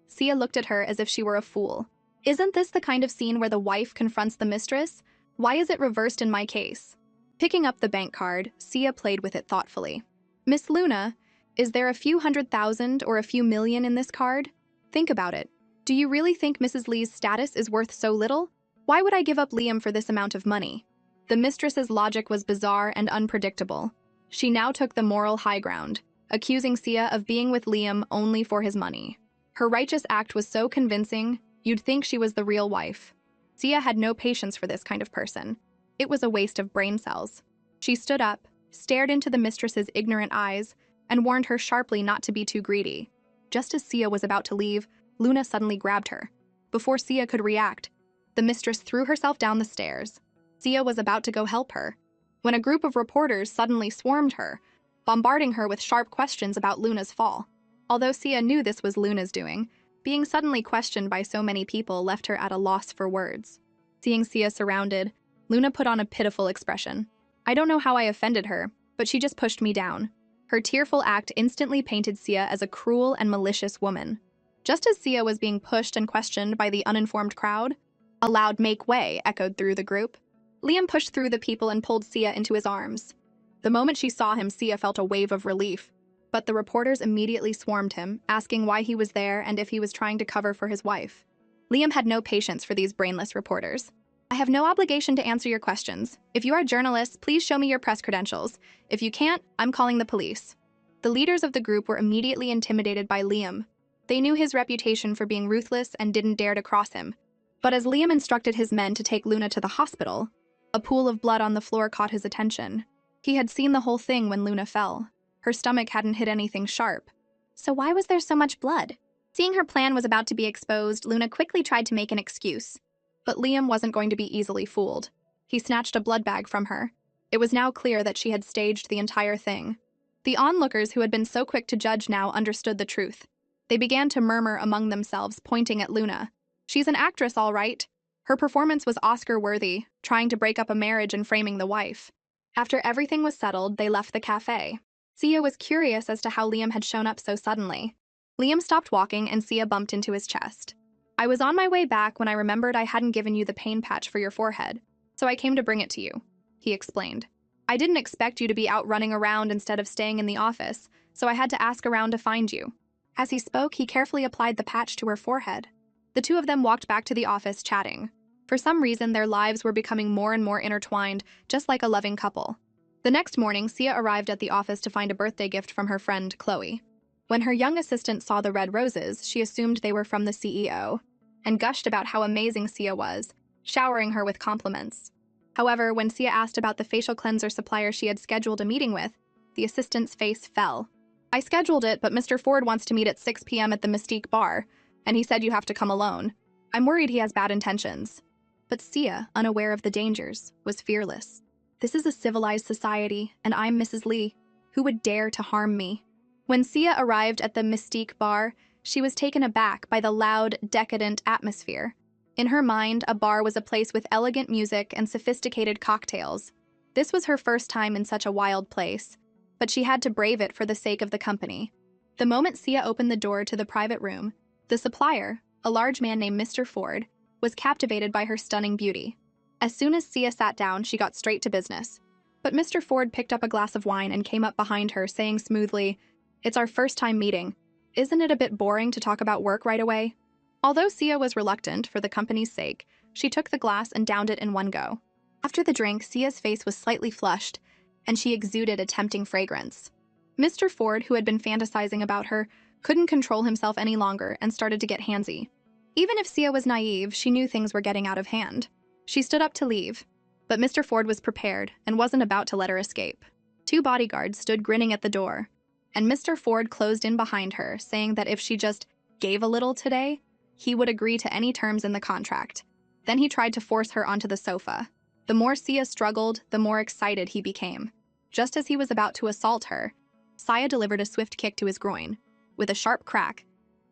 Sia looked at her as if she were a fool. Isn't this the kind of scene where the wife confronts the mistress? Why is it reversed in my case? Picking up the bank card, Sia played with it thoughtfully. Miss Luna, is there a few 100,000 or a few million in this card? Think about it. Do you really think Mrs. Lee's status is worth so little? Why would I give up Liam for this amount of money? The mistress's logic was bizarre and unpredictable. She now took the moral high ground, accusing Sia of being with Liam only for his money. Her righteous act was so convincing, you'd think she was the real wife. Sia had no patience for this kind of person. It was a waste of brain cells. She stood up, stared into the mistress's ignorant eyes, and warned her sharply not to be too greedy. Just as Sia was about to leave, Luna suddenly grabbed her. Before Sia could react, the mistress threw herself down the stairs. Sia was about to go help her, when a group of reporters suddenly swarmed her, bombarding her with sharp questions about Luna's fall. Although Sia knew this was Luna's doing, being suddenly questioned by so many people left her at a loss for words. Seeing Sia surrounded, Luna put on a pitiful expression. I don't know how I offended her, but she just pushed me down. Her tearful act instantly painted Sia as a cruel and malicious woman. Just as Sia was being pushed and questioned by the uninformed crowd, a loud "make way" echoed through the group. Liam pushed through the people and pulled Sia into his arms. The moment she saw him, Sia felt a wave of relief, but the reporters immediately swarmed him, asking why he was there and if he was trying to cover for his wife. Liam had no patience for these brainless reporters. I have no obligation to answer your questions. If you are journalists, please show me your press credentials. If you can't, I'm calling the police. The leaders of the group were immediately intimidated by Liam. They knew his reputation for being ruthless and didn't dare to cross him. But as Liam instructed his men to take Luna to the hospital, a pool of blood on the floor caught his attention. He had seen the whole thing when Luna fell. Her stomach hadn't hit anything sharp. So why was there so much blood? Seeing her plan was about to be exposed, Luna quickly tried to make an excuse. But Liam wasn't going to be easily fooled. He snatched a blood bag from her. It was now clear that she had staged the entire thing. The onlookers who had been so quick to judge now understood the truth. They began to murmur among themselves, pointing at Luna. She's an actress, all right. Her performance was Oscar-worthy, trying to break up a marriage and framing the wife. After everything was settled, they left the cafe. Sia was curious as to how Liam had shown up so suddenly. Liam stopped walking and Sia bumped into his chest. I was on my way back when I remembered I hadn't given you the pain patch for your forehead, so I came to bring it to you, he explained. I didn't expect you to be out running around instead of staying in the office, so I had to ask around to find you. As he spoke, he carefully applied the patch to her forehead. The two of them walked back to the office chatting. For some reason, their lives were becoming more and more intertwined, just like a loving couple. The next morning, Sia arrived at the office to find a birthday gift from her friend, Chloe. When her young assistant saw the red roses, she assumed they were from the CEO, and gushed about how amazing Sia was, showering her with compliments. However, when Sia asked about the facial cleanser supplier she had scheduled a meeting with, the assistant's face fell. I scheduled it, but Mr. Ford wants to meet at 6 p.m. at the Mystique bar, and he said you have to come alone. I'm worried he has bad intentions. But Sia, unaware of the dangers, was fearless. This is a civilized society, and I'm Mrs. Lee. Who would dare to harm me? When Sia arrived at the Mystique bar, she was taken aback by the loud, decadent atmosphere. In her mind, a bar was a place with elegant music and sophisticated cocktails. This was her first time in such a wild place, but she had to brave it for the sake of the company. The moment Sia opened the door to the private room, the supplier, a large man named Mr. Ford, was captivated by her stunning beauty. As soon as Sia sat down, she got straight to business. But Mr. Ford picked up a glass of wine and came up behind her, saying smoothly, "It's our first time meeting. Isn't it a bit boring to talk about work right away?" Although Sia was reluctant for the company's sake, she took the glass and downed it in one go. After the drink, Sia's face was slightly flushed, and she exuded a tempting fragrance. Mr. Ford, who had been fantasizing about her, couldn't control himself any longer and started to get handsy. Even if Sia was naive, she knew things were getting out of hand. She stood up to leave, but Mr. Ford was prepared and wasn't about to let her escape. Two bodyguards stood grinning at the door, and Mr. Ford closed in behind her, saying that if she just gave a little today, he would agree to any terms in the contract. Then he tried to force her onto the sofa. The more Sia struggled, the more excited he became. Just as he was about to assault her, Sia delivered a swift kick to his groin. With a sharp crack,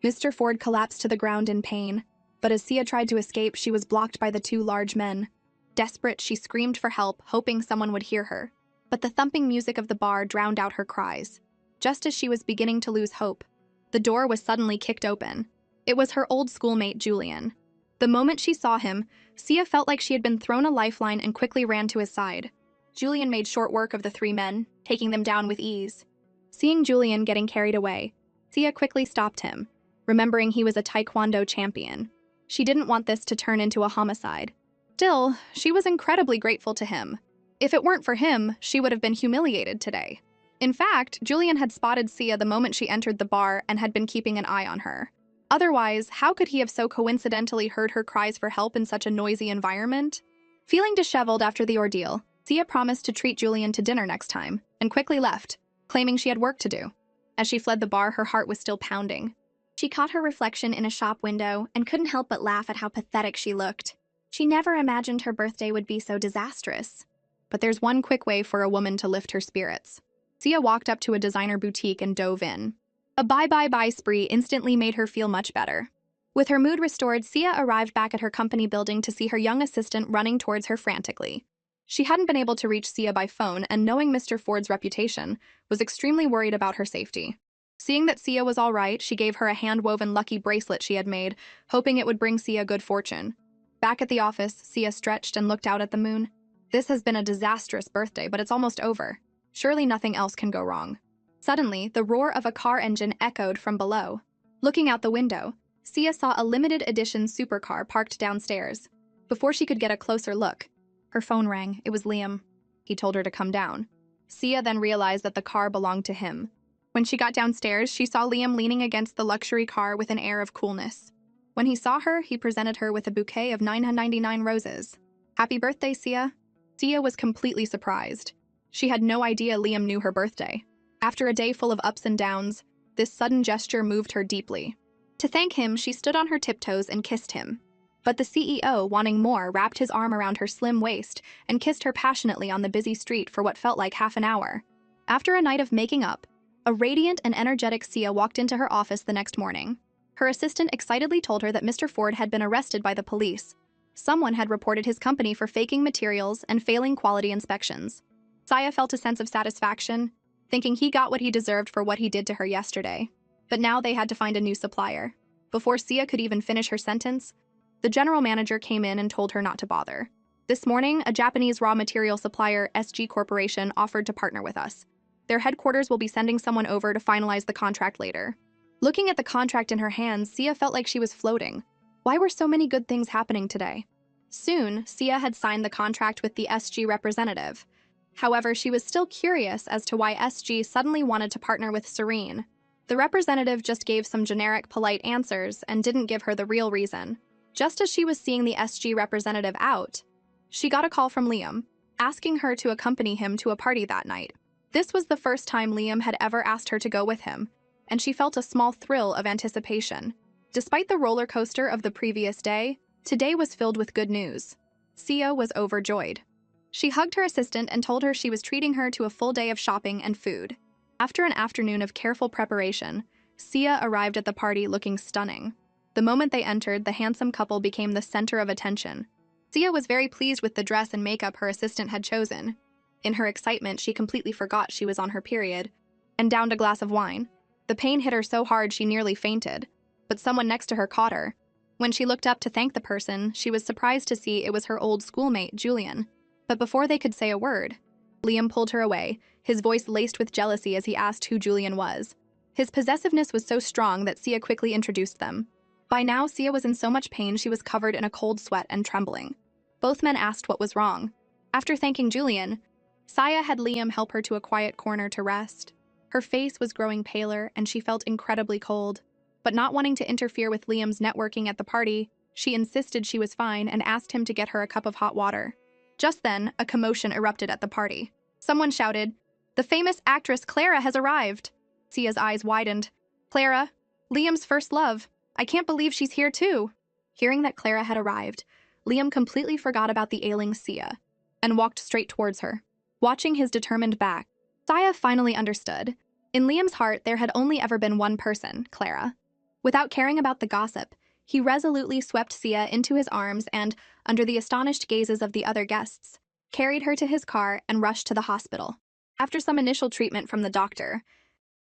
Mr. Ford collapsed to the ground in pain, but as Sia tried to escape, she was blocked by the two large men. Desperate, she screamed for help, hoping someone would hear her. But the thumping music of the bar drowned out her cries. Just as she was beginning to lose hope, the door was suddenly kicked open. It was her old schoolmate, Julian. The moment she saw him, Sia felt like she had been thrown a lifeline and quickly ran to his side. Julian made short work of the three men, taking them down with ease. Seeing Julian getting carried away, Sia quickly stopped him, remembering he was a taekwondo champion. She didn't want this to turn into a homicide. Still, she was incredibly grateful to him. If it weren't for him, she would have been humiliated today. In fact, Julian had spotted Sia the moment she entered the bar and had been keeping an eye on her. Otherwise, how could he have so coincidentally heard her cries for help in such a noisy environment? Feeling disheveled after the ordeal, Sia promised to treat Julian to dinner next time, and quickly left, claiming she had work to do. As she fled the bar, her heart was still pounding. She caught her reflection in a shop window and couldn't help but laugh at how pathetic she looked. She never imagined her birthday would be so disastrous. But there's one quick way for a woman to lift her spirits. Sia walked up to a designer boutique and dove in. A buy spree instantly made her feel much better. With her mood restored, Sia arrived back at her company building to see her young assistant running towards her frantically. She hadn't been able to reach Sia by phone, and knowing Mr. Ford's reputation, was extremely worried about her safety. Seeing that Sia was all right, she gave her a hand-woven lucky bracelet she had made, hoping it would bring Sia good fortune. Back at the office, Sia stretched and looked out at the moon. This has been a disastrous birthday, but it's almost over. Surely nothing else can go wrong. Suddenly, the roar of a car engine echoed from below. Looking out the window, Sia saw a limited edition supercar parked downstairs. Before she could get a closer look, her phone rang. It was Liam. He told her to come down. Sia then realized that the car belonged to him. When she got downstairs, she saw Liam leaning against the luxury car with an air of coolness. When he saw her, he presented her with a bouquet of 999 roses. Happy birthday, Sia. Sia was completely surprised. She had no idea Liam knew her birthday. After a day full of ups and downs, this sudden gesture moved her deeply. To thank him, she stood on her tiptoes and kissed him. But the CEO, wanting more, wrapped his arm around her slim waist and kissed her passionately on the busy street for what felt like half an hour. After a night of making up, a radiant and energetic Sia walked into her office the next morning. Her assistant excitedly told her that Mr. Ford had been arrested by the police. Someone had reported his company for faking materials and failing quality inspections. Sia felt a sense of satisfaction, thinking he got what he deserved for what he did to her yesterday. But now they had to find a new supplier. Before Sia could even finish her sentence, the general manager came in and told her not to bother. This morning, a Japanese raw material supplier, SG Corporation, offered to partner with us. Their headquarters will be sending someone over to finalize the contract later. Looking at the contract in her hands, Sia felt like she was floating. Why were so many good things happening today? Soon, Sia had signed the contract with the SG representative. However, she was still curious as to why SG suddenly wanted to partner with Serene. The representative just gave some generic, polite answers and didn't give her the real reason. Just as she was seeing the SG representative out, she got a call from Liam, asking her to accompany him to a party that night. This was the first time Liam had ever asked her to go with him, and she felt a small thrill of anticipation. Despite the roller coaster of the previous day, today was filled with good news. Sia was overjoyed. She hugged her assistant and told her she was treating her to a full day of shopping and food. After an afternoon of careful preparation, Sia arrived at the party looking stunning. The moment they entered, the handsome couple became the center of attention. Sia was very pleased with the dress and makeup her assistant had chosen. In her excitement, she completely forgot she was on her period and downed a glass of wine. The pain hit her so hard she nearly fainted, but someone next to her caught her. When she looked up to thank the person, she was surprised to see it was her old schoolmate, Julian. But before they could say a word, Liam pulled her away, his voice laced with jealousy as he asked who Julian was. His possessiveness was so strong that Sia quickly introduced them. By now, Sia was in so much pain she was covered in a cold sweat and trembling. Both men asked what was wrong. After thanking Julian, Sia had Liam help her to a quiet corner to rest. Her face was growing paler and she felt incredibly cold. But not wanting to interfere with Liam's networking at the party, she insisted she was fine and asked him to get her a cup of hot water. Just then, a commotion erupted at the party. Someone shouted, "The famous actress Clara has arrived!" Sia's eyes widened. "Clara? Liam's first love. I can't believe she's here too." Hearing that Clara had arrived, Liam completely forgot about the ailing Sia and walked straight towards her. Watching his determined back, Sia finally understood. In Liam's heart, there had only ever been one person, Clara. Without caring about the gossip, he resolutely swept Sia into his arms and, under the astonished gazes of the other guests, carried her to his car and rushed to the hospital. After some initial treatment from the doctor,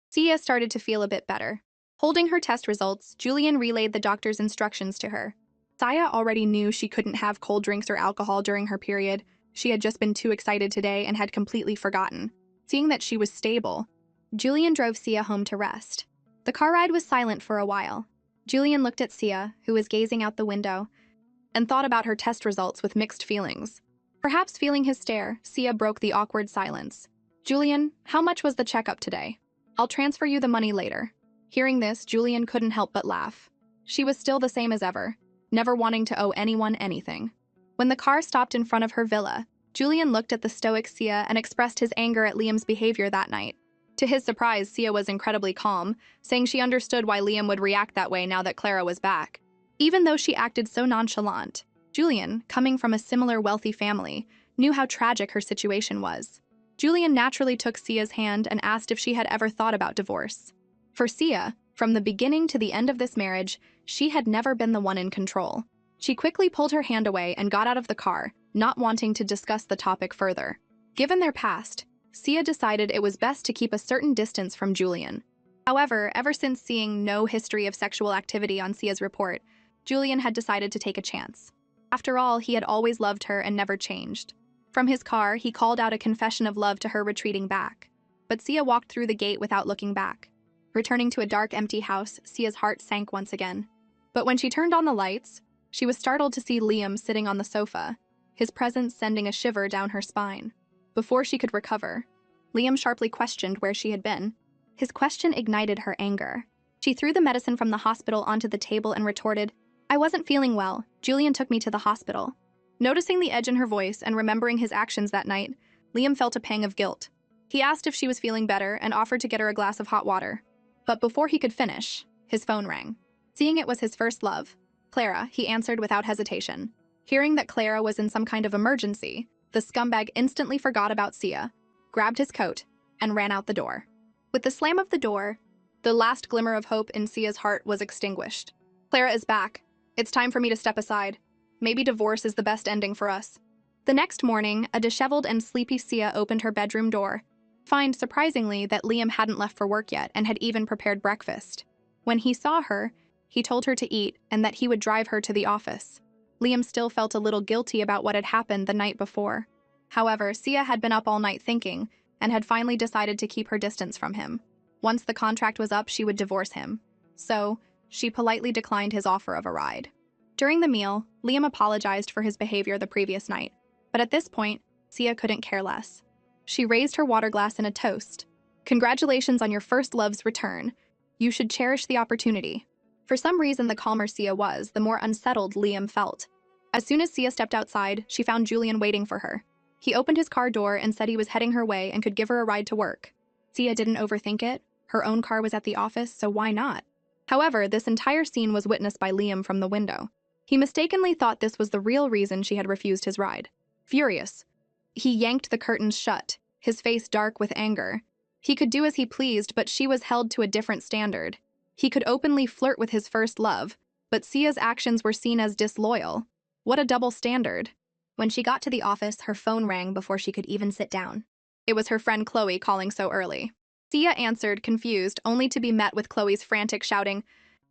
Sia started to feel a bit better. Holding her test results, Julian relayed the doctor's instructions to her. Saya already knew she couldn't have cold drinks or alcohol during her period. She had just been too excited today and had completely forgotten. Seeing that she was stable, Julian drove Sia home to rest. The car ride was silent for a while. Julian looked at Sia, who was gazing out the window, and thought about her test results with mixed feelings. Perhaps feeling his stare, Sia broke the awkward silence. "Julian, how much was the checkup today? I'll transfer you the money later." Hearing this, Julian couldn't help but laugh. She was still the same as ever, never wanting to owe anyone anything. When the car stopped in front of her villa, Julian looked at the stoic Sia and expressed his anger at Liam's behavior that night. To his surprise, Sia was incredibly calm, saying she understood why Liam would react that way now that Clara was back. Even though she acted so nonchalant, Julian, coming from a similar wealthy family, knew how tragic her situation was. Julian naturally took Sia's hand and asked if she had ever thought about divorce. For Sia, from the beginning to the end of this marriage, she had never been the one in control. She quickly pulled her hand away and got out of the car, not wanting to discuss the topic further. Given their past, Sia decided it was best to keep a certain distance from Julian. However, ever since seeing no history of sexual activity on Sia's report, Julian had decided to take a chance. After all, he had always loved her and never changed. From his car, he called out a confession of love to her, retreating back. But Sia walked through the gate without looking back. Returning to a dark, empty house, Sia's heart sank once again. But when she turned on the lights, she was startled to see Liam sitting on the sofa, his presence sending a shiver down her spine. Before she could recover, Liam sharply questioned where she had been. His question ignited her anger. She threw the medicine from the hospital onto the table and retorted, "I wasn't feeling well. Julian took me to the hospital." Noticing the edge in her voice and remembering his actions that night, Liam felt a pang of guilt. He asked if she was feeling better and offered to get her a glass of hot water. But before he could finish, his phone rang. Seeing it was his first love, Clara, he answered without hesitation. Hearing that Clara was in some kind of emergency, the scumbag instantly forgot about Sia, grabbed his coat, and ran out the door. With the slam of the door, the last glimmer of hope in Sia's heart was extinguished. "Clara is back. It's time for me to step aside. Maybe divorce is the best ending for us." The next morning, a disheveled and sleepy Sia opened her bedroom door, to find, surprisingly, that Liam hadn't left for work yet and had even prepared breakfast. When he saw her, he told her to eat and that he would drive her to the office. Liam still felt a little guilty about what had happened the night before. However, Sia had been up all night thinking and had finally decided to keep her distance from him. Once the contract was up, she would divorce him. So, she politely declined his offer of a ride. During the meal, Liam apologized for his behavior the previous night, but at this point, Sia couldn't care less. She raised her water glass in a toast. "Congratulations on your first love's return. You should cherish the opportunity." For some reason, the calmer Sia was, the more unsettled Liam felt. As soon as Sia stepped outside, she found Julian waiting for her. He opened his car door and said he was heading her way and could give her a ride to work. Sia didn't overthink it. Her own car was at the office, so why not? However, this entire scene was witnessed by Liam from the window. He mistakenly thought this was the real reason she had refused his ride. Furious, he yanked the curtains shut, his face dark with anger. He could do as he pleased, but she was held to a different standard. He could openly flirt with his first love, but Sia's actions were seen as disloyal. What a double standard. When she got to the office, her phone rang before she could even sit down. It was her friend Chloe calling so early. Sia answered, confused, only to be met with Chloe's frantic shouting,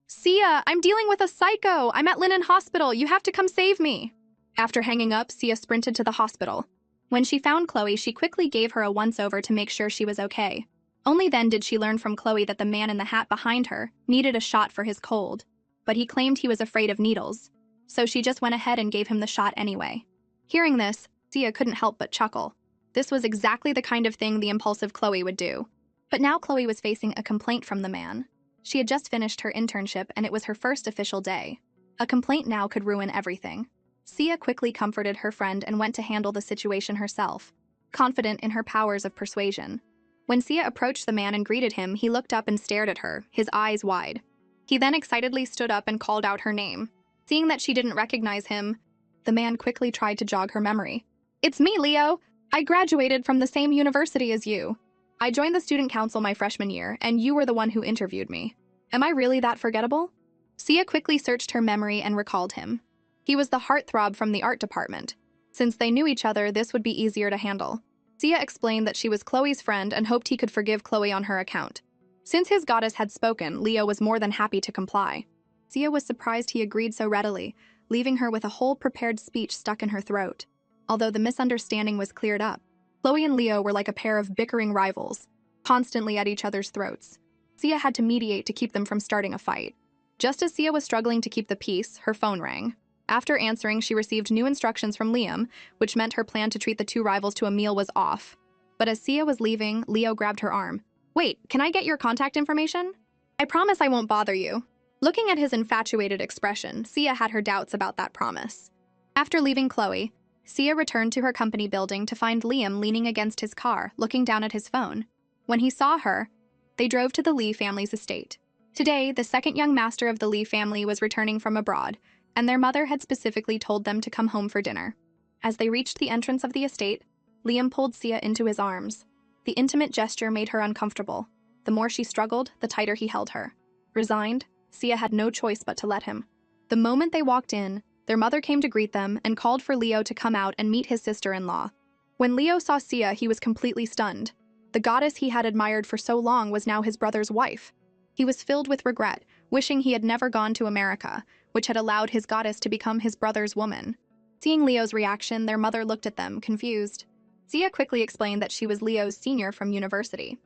"Sia, I'm dealing with a psycho! I'm at Linen Hospital! You have to come save me!" After hanging up, Sia sprinted to the hospital. When she found Chloe, she quickly gave her a once-over to make sure she was okay. Only then did she learn from Chloe that the man in the hat behind her needed a shot for his cold, but he claimed he was afraid of needles, so she just went ahead and gave him the shot anyway. Hearing this, Sia couldn't help but chuckle. This was exactly the kind of thing the impulsive Chloe would do. But now Chloe was facing a complaint from the man. She had just finished her internship and it was her first official day. A complaint now could ruin everything. Sia quickly comforted her friend and went to handle the situation herself, confident in her powers of persuasion. When Sia approached the man and greeted him, he looked up and stared at her, his eyes wide. He then excitedly stood up and called out her name. Seeing that she didn't recognize him, the man quickly tried to jog her memory. "It's me, Leo. I graduated from the same university as you. I joined the student council my freshman year, and you were the one who interviewed me. Am I really that forgettable?" Sia quickly searched her memory and recalled him. He was the heartthrob from the art department. Since they knew each other, this would be easier to handle. Sia explained that she was Chloe's friend and hoped he could forgive Chloe on her account. Since his goddess had spoken, Leo was more than happy to comply. Sia was surprised he agreed so readily, leaving her with a whole prepared speech stuck in her throat. Although the misunderstanding was cleared up, Chloe and Leo were like a pair of bickering rivals, constantly at each other's throats. Sia had to mediate to keep them from starting a fight. Just as Sia was struggling to keep the peace, her phone rang. After answering, she received new instructions from Liam, which meant her plan to treat the two rivals to a meal was off. But as Sia was leaving, Leo grabbed her arm. "Wait, can I get your contact information? I promise I won't bother you." Looking at his infatuated expression, Sia had her doubts about that promise. After leaving Chloe, Sia returned to her company building to find Liam leaning against his car, looking down at his phone. When he saw her, they drove to the Lee family's estate. Today, the second young master of the Lee family was returning from abroad, and their mother had specifically told them to come home for dinner. As they reached the entrance of the estate, Liam pulled Sia into his arms. The intimate gesture made her uncomfortable. The more she struggled, the tighter he held her. Resigned, Sia had no choice but to let him. The moment they walked in, their mother came to greet them and called for Leo to come out and meet his sister-in-law. When Leo saw Sia, he was completely stunned. The goddess he had admired for so long was now his brother's wife. He was filled with regret, wishing he had never gone to America, which had allowed his goddess to become his brother's woman. Seeing Leo's reaction, their mother looked at them, confused. Sia quickly explained that she was Leo's senior from university.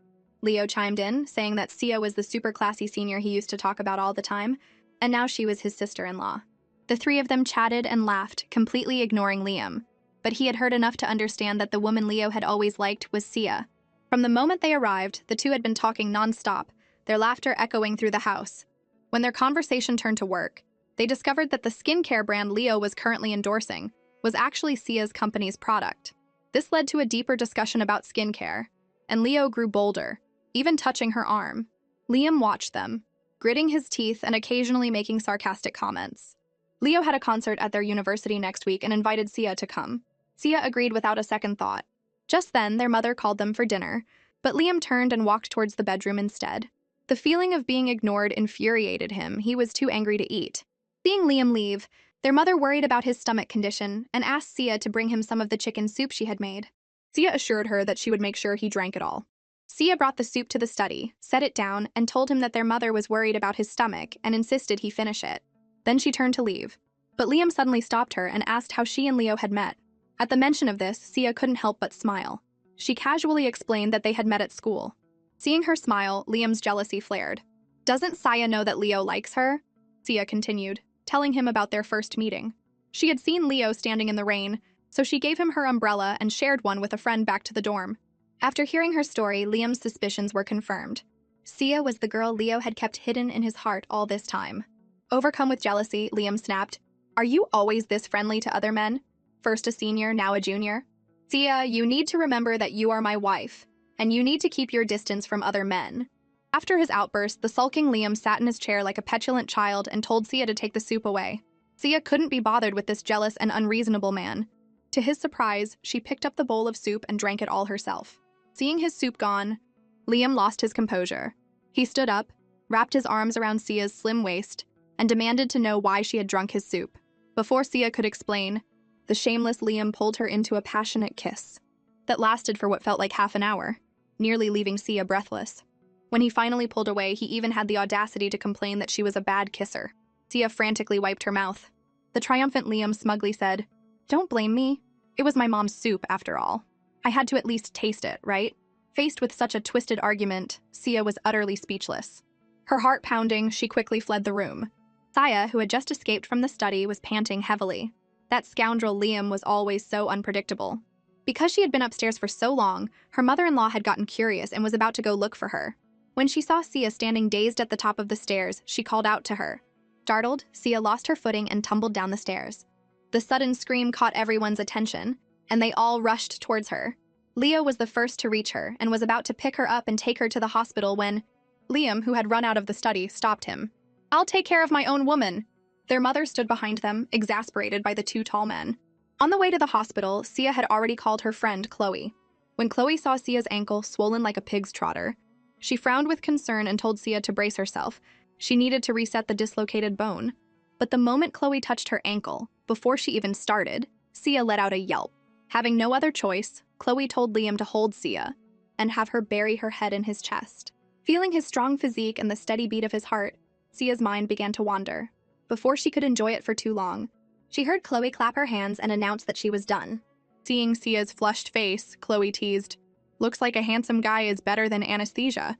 Leo chimed in, saying that Sia was the super classy senior he used to talk about all the time, and now she was his sister-in-law. The three of them chatted and laughed, completely ignoring Liam. But he had heard enough to understand that the woman Leo had always liked was Sia. From the moment they arrived, the two had been talking non-stop, their laughter echoing through the house. When their conversation turned to work, they discovered that the skincare brand Leo was currently endorsing was actually Sia's company's product. This led to a deeper discussion about skincare, and Leo grew bolder, even touching her arm. Liam watched them, gritting his teeth and occasionally making sarcastic comments. Leo had a concert at their university next week and invited Sia to come. Sia agreed without a second thought. Just then, their mother called them for dinner, but Liam turned and walked towards the bedroom instead. The feeling of being ignored infuriated him. He was too angry to eat. Seeing Liam leave, their mother worried about his stomach condition and asked Sia to bring him some of the chicken soup she had made. Sia assured her that she would make sure he drank it all. Sia brought the soup to the study, set it down, and told him that their mother was worried about his stomach and insisted he finish it. Then she turned to leave. But Liam suddenly stopped her and asked how she and Leo had met. At the mention of this, Sia couldn't help but smile. She casually explained that they had met at school. Seeing her smile, Liam's jealousy flared. "Doesn't Sia know that Leo likes her?" Sia continued, telling him about their first meeting. She had seen Leo standing in the rain, so she gave him her umbrella and shared one with a friend back to the dorm. After hearing her story, Liam's suspicions were confirmed. Sia was the girl Leo had kept hidden in his heart all this time. Overcome with jealousy, Liam snapped, "Are you always this friendly to other men? First a senior, now a junior? Sia, you need to remember that you are my wife, and you need to keep your distance from other men." After his outburst, the sulking Liam sat in his chair like a petulant child and told Sia to take the soup away. Sia couldn't be bothered with this jealous and unreasonable man. To his surprise, she picked up the bowl of soup and drank it all herself. Seeing his soup gone, Liam lost his composure. He stood up, wrapped his arms around Sia's slim waist, and demanded to know why she had drunk his soup. Before Sia could explain, the shameless Liam pulled her into a passionate kiss that lasted for what felt like half an hour, nearly leaving Sia breathless. When he finally pulled away, he even had the audacity to complain that she was a bad kisser. Sia frantically wiped her mouth. The triumphant Liam smugly said, "Don't blame me. It was my mom's soup, after all. I had to at least taste it, right?" Faced with such a twisted argument, Sia was utterly speechless. Her heart pounding, she quickly fled the room. Sia, who had just escaped from the study, was panting heavily. That scoundrel Liam was always so unpredictable. Because she had been upstairs for so long, her mother-in-law had gotten curious and was about to go look for her. When she saw Sia standing dazed at the top of the stairs, she called out to her. Startled, Sia lost her footing and tumbled down the stairs. The sudden scream caught everyone's attention, and they all rushed towards her. Leo was the first to reach her and was about to pick her up and take her to the hospital when Liam, who had run out of the study, stopped him. "I'll take care of my own woman." Their mother stood behind them, exasperated by the two tall men. On the way to the hospital, Sia had already called her friend Chloe. When Chloe saw Sia's ankle swollen like a pig's trotter, she frowned with concern and told Sia to brace herself. She needed to reset the dislocated bone. But the moment Chloe touched her ankle, before she even started, Sia let out a yelp. Having no other choice, Chloe told Liam to hold Sia and have her bury her head in his chest. Feeling his strong physique and the steady beat of his heart, Sia's mind began to wander. Before she could enjoy it for too long, she heard Chloe clap her hands and announce that she was done. Seeing Sia's flushed face, Chloe teased, "Looks like a handsome guy is better than anesthesia.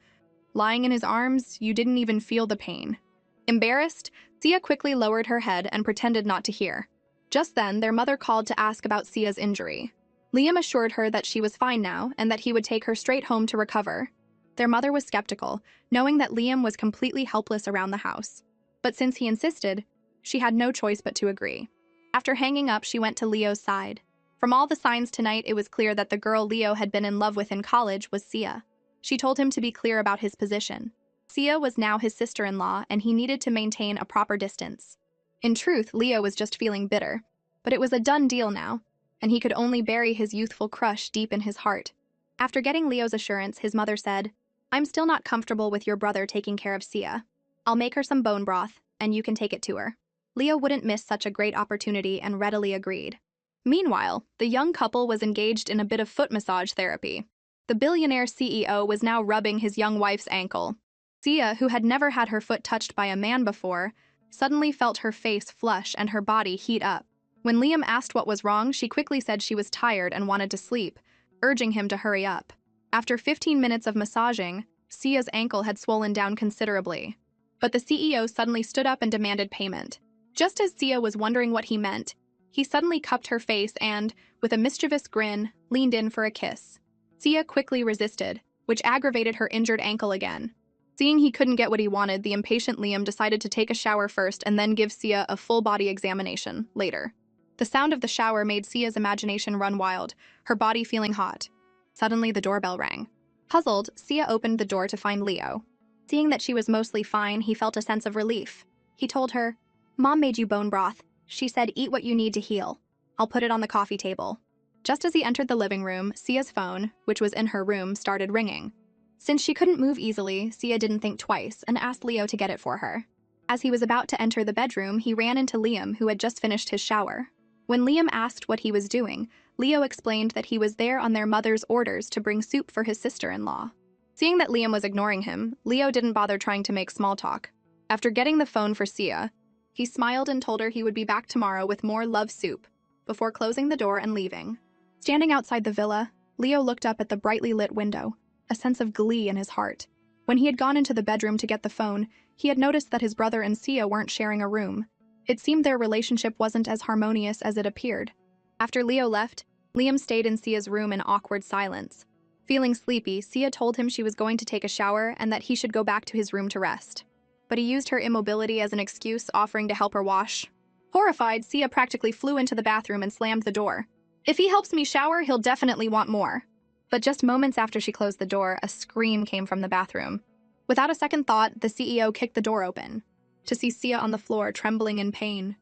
Lying in his arms, you didn't even feel the pain." Embarrassed, Sia quickly lowered her head and pretended not to hear. Just then, their mother called to ask about Sia's injury. Liam assured her that she was fine now and that he would take her straight home to recover. Their mother was skeptical, knowing that Liam was completely helpless around the house. But since he insisted, she had no choice but to agree. After hanging up, she went to Leo's side. From all the signs tonight, it was clear that the girl Leo had been in love with in college was Sia. She told him to be clear about his position. Sia was now his sister-in-law, and he needed to maintain a proper distance. In truth, Leo was just feeling bitter. But it was a done deal now, and he could only bury his youthful crush deep in his heart. After getting Leo's assurance, his mother said, "I'm still not comfortable with your brother taking care of Sia. I'll make her some bone broth, and you can take it to her." Leo wouldn't miss such a great opportunity and readily agreed. Meanwhile, the young couple was engaged in a bit of foot massage therapy. The billionaire CEO was now rubbing his young wife's ankle. Sia, who had never had her foot touched by a man before, suddenly felt her face flush and her body heat up. When Liam asked what was wrong, she quickly said she was tired and wanted to sleep, urging him to hurry up. After 15 minutes of massaging, Sia's ankle had swollen down considerably. But the CEO suddenly stood up and demanded payment. Just as Sia was wondering what he meant, he suddenly cupped her face and, with a mischievous grin, leaned in for a kiss. Sia quickly resisted, which aggravated her injured ankle again. Seeing he couldn't get what he wanted, the impatient Liam decided to take a shower first and then give Sia a full-body examination later. The sound of the shower made Sia's imagination run wild, her body feeling hot. Suddenly, the doorbell rang. Puzzled, Sia opened the door to find Leo. Seeing that she was mostly fine, he felt a sense of relief. He told her, "Mom made you bone broth. She said eat what you need to heal. I'll put it on the coffee table." Just as he entered the living room, Sia's phone, which was in her room, started ringing. Since she couldn't move easily, Sia didn't think twice and asked Leo to get it for her. As he was about to enter the bedroom, he ran into Liam, who had just finished his shower. When Liam asked what he was doing, Leo explained that he was there on their mother's orders to bring soup for his sister-in-law. Seeing that Liam was ignoring him, Leo didn't bother trying to make small talk. After getting the phone for Sia, he smiled and told her he would be back tomorrow with more love soup, before closing the door and leaving. Standing outside the villa, Leo looked up at the brightly lit window, a sense of glee in his heart. When he had gone into the bedroom to get the phone, he had noticed that his brother and Sia weren't sharing a room. It seemed their relationship wasn't as harmonious as it appeared. After Leo left, Liam stayed in Sia's room in awkward silence. Feeling sleepy, Sia told him she was going to take a shower and that he should go back to his room to rest. But he used her immobility as an excuse, offering to help her wash. Horrified, Sia practically flew into the bathroom and slammed the door. "If he helps me shower, he'll definitely want more." But just moments after she closed the door, a scream came from the bathroom. Without a second thought, the CEO kicked the door open, to see Sia on the floor, trembling in pain.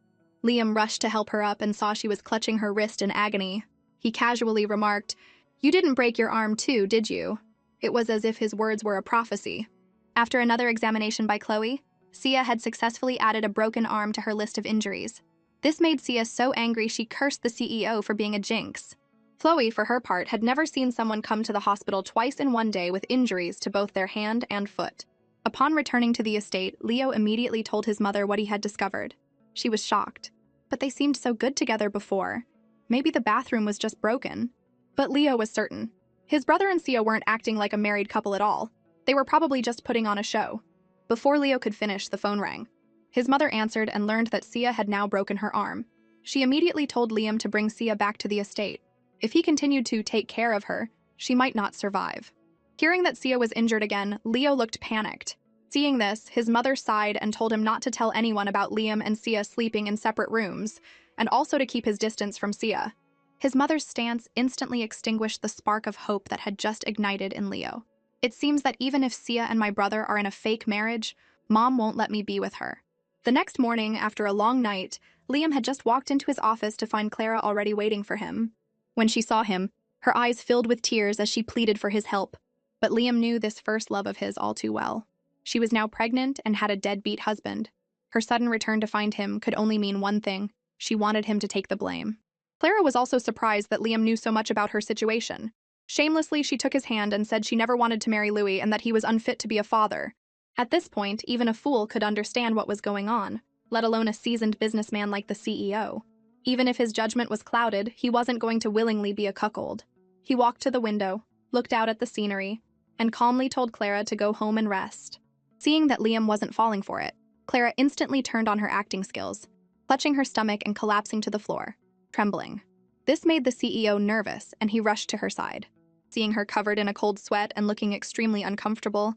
Liam rushed to help her up and saw she was clutching her wrist in agony. He casually remarked, "You didn't break your arm too, did you?" It was as if his words were a prophecy. After another examination by Chloe, Sia had successfully added a broken arm to her list of injuries. This made Sia so angry she cursed the CEO for being a jinx. Chloe, for her part, had never seen someone come to the hospital twice in one day with injuries to both their hand and foot. Upon returning to the estate, Leo immediately told his mother what he had discovered. She was shocked. But they seemed so good together before. Maybe the bathroom was just broken. But Leo was certain. His brother and Sia weren't acting like a married couple at all. They were probably just putting on a show. Before Leo could finish, the phone rang. His mother answered and learned that Sia had now broken her arm. She immediately told Liam to bring Sia back to the estate. If he continued to take care of her, she might not survive. Hearing that Sia was injured again, Leo looked panicked. Seeing this, his mother sighed and told him not to tell anyone about Liam and Sia sleeping in separate rooms, and also to keep his distance from Sia. His mother's stance instantly extinguished the spark of hope that had just ignited in Leo. "It seems that even if Sia and my brother are in a fake marriage, Mom won't let me be with her." The next morning, after a long night, Liam had just walked into his office to find Clara already waiting for him. When she saw him, her eyes filled with tears as she pleaded for his help. But Liam knew this first love of his all too well. She was now pregnant and had a deadbeat husband. Her sudden return to find him could only mean one thing: she wanted him to take the blame. Clara was also surprised that Liam knew so much about her situation. Shamelessly, she took his hand and said she never wanted to marry Louis and that he was unfit to be a father. At this point, even a fool could understand what was going on, let alone a seasoned businessman like the CEO. Even if his judgment was clouded, he wasn't going to willingly be a cuckold. He walked to the window, looked out at the scenery, and calmly told Clara to go home and rest. Seeing that Liam wasn't falling for it, Clara instantly turned on her acting skills, clutching her stomach and collapsing to the floor, trembling. This made the CEO nervous, and he rushed to her side. Seeing her covered in a cold sweat and looking extremely uncomfortable,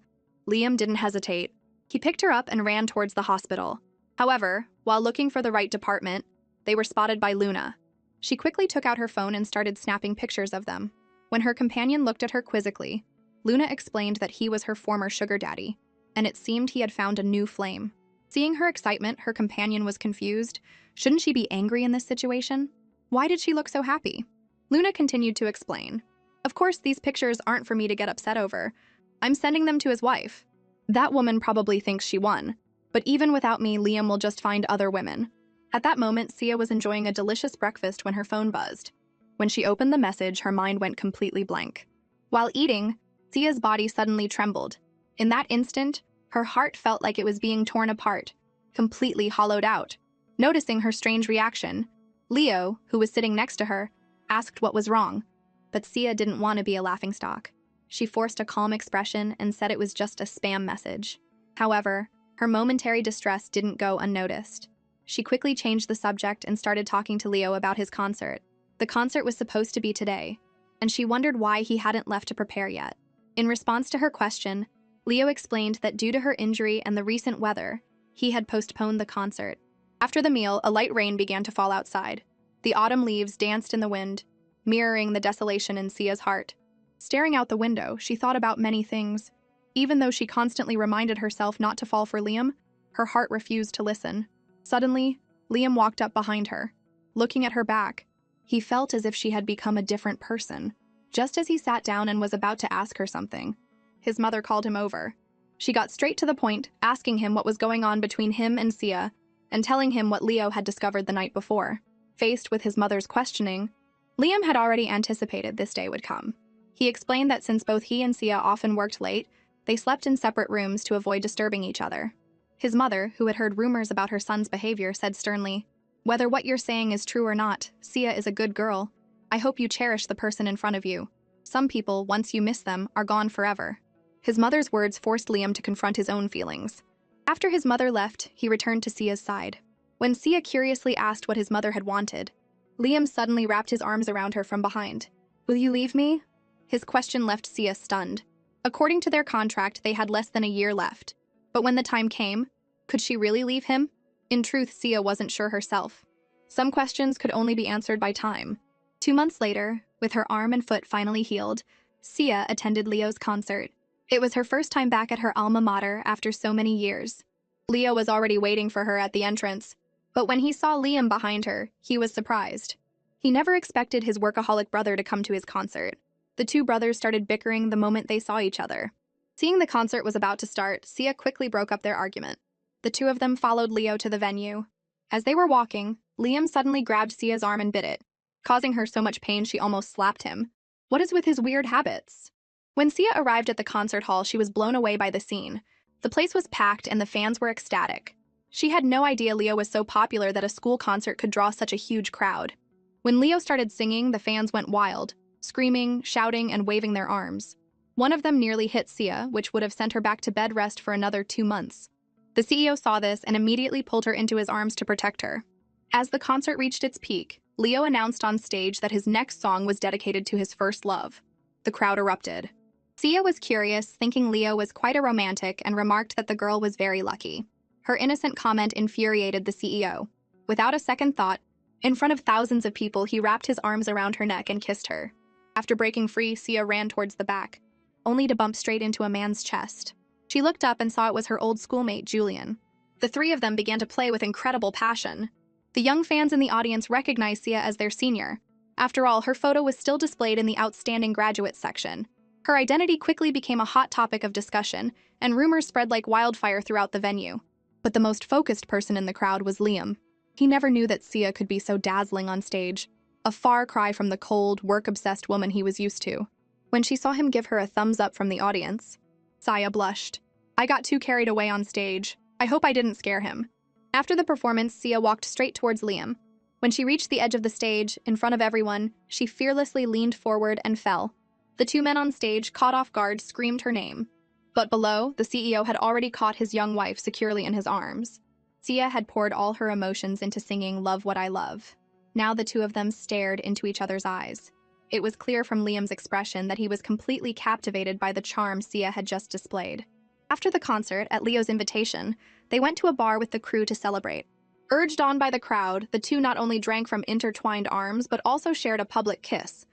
Liam didn't hesitate. He picked her up and ran towards the hospital. However, while looking for the right department, they were spotted by Luna. She quickly took out her phone and started snapping pictures of them. When her companion looked at her quizzically, Luna explained that he was her former sugar daddy, and it seemed he had found a new flame. Seeing her excitement, her companion was confused. Shouldn't she be angry in this situation? Why did she look so happy? Luna continued to explain. Of course, these pictures aren't for me to get upset over. I'm sending them to his wife. That woman probably thinks she won, but even without me, Liam will just find other women. At that moment, Sia was enjoying a delicious breakfast when her phone buzzed. When she opened the message, her mind went completely blank. While eating, Sia's body suddenly trembled. In that instant, her heart felt like it was being torn apart, completely hollowed out. Noticing her strange reaction, Leo, who was sitting next to her, asked what was wrong. But Sia didn't want to be a laughingstock. She forced a calm expression and said it was just a spam message. However, her momentary distress didn't go unnoticed. She quickly changed the subject and started talking to Leo about his concert. The concert was supposed to be today, and she wondered why he hadn't left to prepare yet. In response to her question, Leo explained that due to her injury and the recent weather, he had postponed the concert. After the meal, a light rain began to fall outside. The autumn leaves danced in the wind, mirroring the desolation in Sia's heart. Staring out the window, she thought about many things. Even though she constantly reminded herself not to fall for Liam, her heart refused to listen. Suddenly, Liam walked up behind her. Looking at her back, he felt as if she had become a different person. Just as he sat down and was about to ask her something, his mother called him over. She got straight to the point, asking him what was going on between him and Sia, and telling him what Leo had discovered the night before. Faced with his mother's questioning, Liam had already anticipated this day would come. He explained that since both he and Sia often worked late, they slept in separate rooms to avoid disturbing each other. His mother, who had heard rumors about her son's behavior, said sternly, "Whether what you're saying is true or not, Sia is a good girl. I hope you cherish the person in front of you. Some people, once you miss them, are gone forever." His mother's words forced Liam to confront his own feelings. After his mother left, he returned to Sia's side. When Sia curiously asked what his mother had wanted, Liam suddenly wrapped his arms around her from behind. "Will you leave me?" His question left Sia stunned. According to their contract, they had less than a year left. But when the time came, could she really leave him? In truth, Sia wasn't sure herself. Some questions could only be answered by time. 2 months later, with her arm and foot finally healed, Sia attended Leo's concert. It was her first time back at her alma mater after so many years. Leo was already waiting for her at the entrance, but when he saw Liam behind her, he was surprised. He never expected his workaholic brother to come to his concert. The two brothers started bickering the moment they saw each other. Seeing the concert was about to start, Sia quickly broke up their argument. The two of them followed Leo to the venue. As they were walking, Liam suddenly grabbed Sia's arm and bit it, causing her so much pain she almost slapped him. What is with his weird habits? When Sia arrived at the concert hall, she was blown away by the scene. The place was packed and the fans were ecstatic. She had no idea Leo was so popular that a school concert could draw such a huge crowd. When Leo started singing, the fans went wild, screaming, shouting, and waving their arms. One of them nearly hit Sia, which would have sent her back to bed rest for another 2 months. The CEO saw this and immediately pulled her into his arms to protect her. As the concert reached its peak, Leo announced on stage that his next song was dedicated to his first love. The crowd erupted. Sia was curious, thinking Leo was quite a romantic, and remarked that the girl was very lucky. Her innocent comment infuriated the CEO. Without a second thought, in front of thousands of people, he wrapped his arms around her neck and kissed her. After breaking free, Sia ran towards the back, only to bump straight into a man's chest. She looked up and saw it was her old schoolmate, Julian. The three of them began to play with incredible passion. The young fans in the audience recognized Sia as their senior. After all, her photo was still displayed in the Outstanding Graduates section. Her identity quickly became a hot topic of discussion, and rumors spread like wildfire throughout the venue. But the most focused person in the crowd was Liam. He never knew that Sia could be so dazzling on stage, a far cry from the cold, work-obsessed woman he was used to. When she saw him give her a thumbs up from the audience, Saya blushed. I got too carried away on stage. I hope I didn't scare him. After the performance, Sia walked straight towards Liam. When she reached the edge of the stage, in front of everyone, she fearlessly leaned forward and fell. The two men on stage, caught off guard, screamed her name. But below, the CEO had already caught his young wife securely in his arms. Sia had poured all her emotions into singing Love What I Love. Now the two of them stared into each other's eyes. It was clear from Liam's expression that he was completely captivated by the charm Sia had just displayed. After the concert, at Leo's invitation, they went to a bar with the crew to celebrate. Urged on by the crowd, the two not only drank from intertwined arms but also shared a public kiss,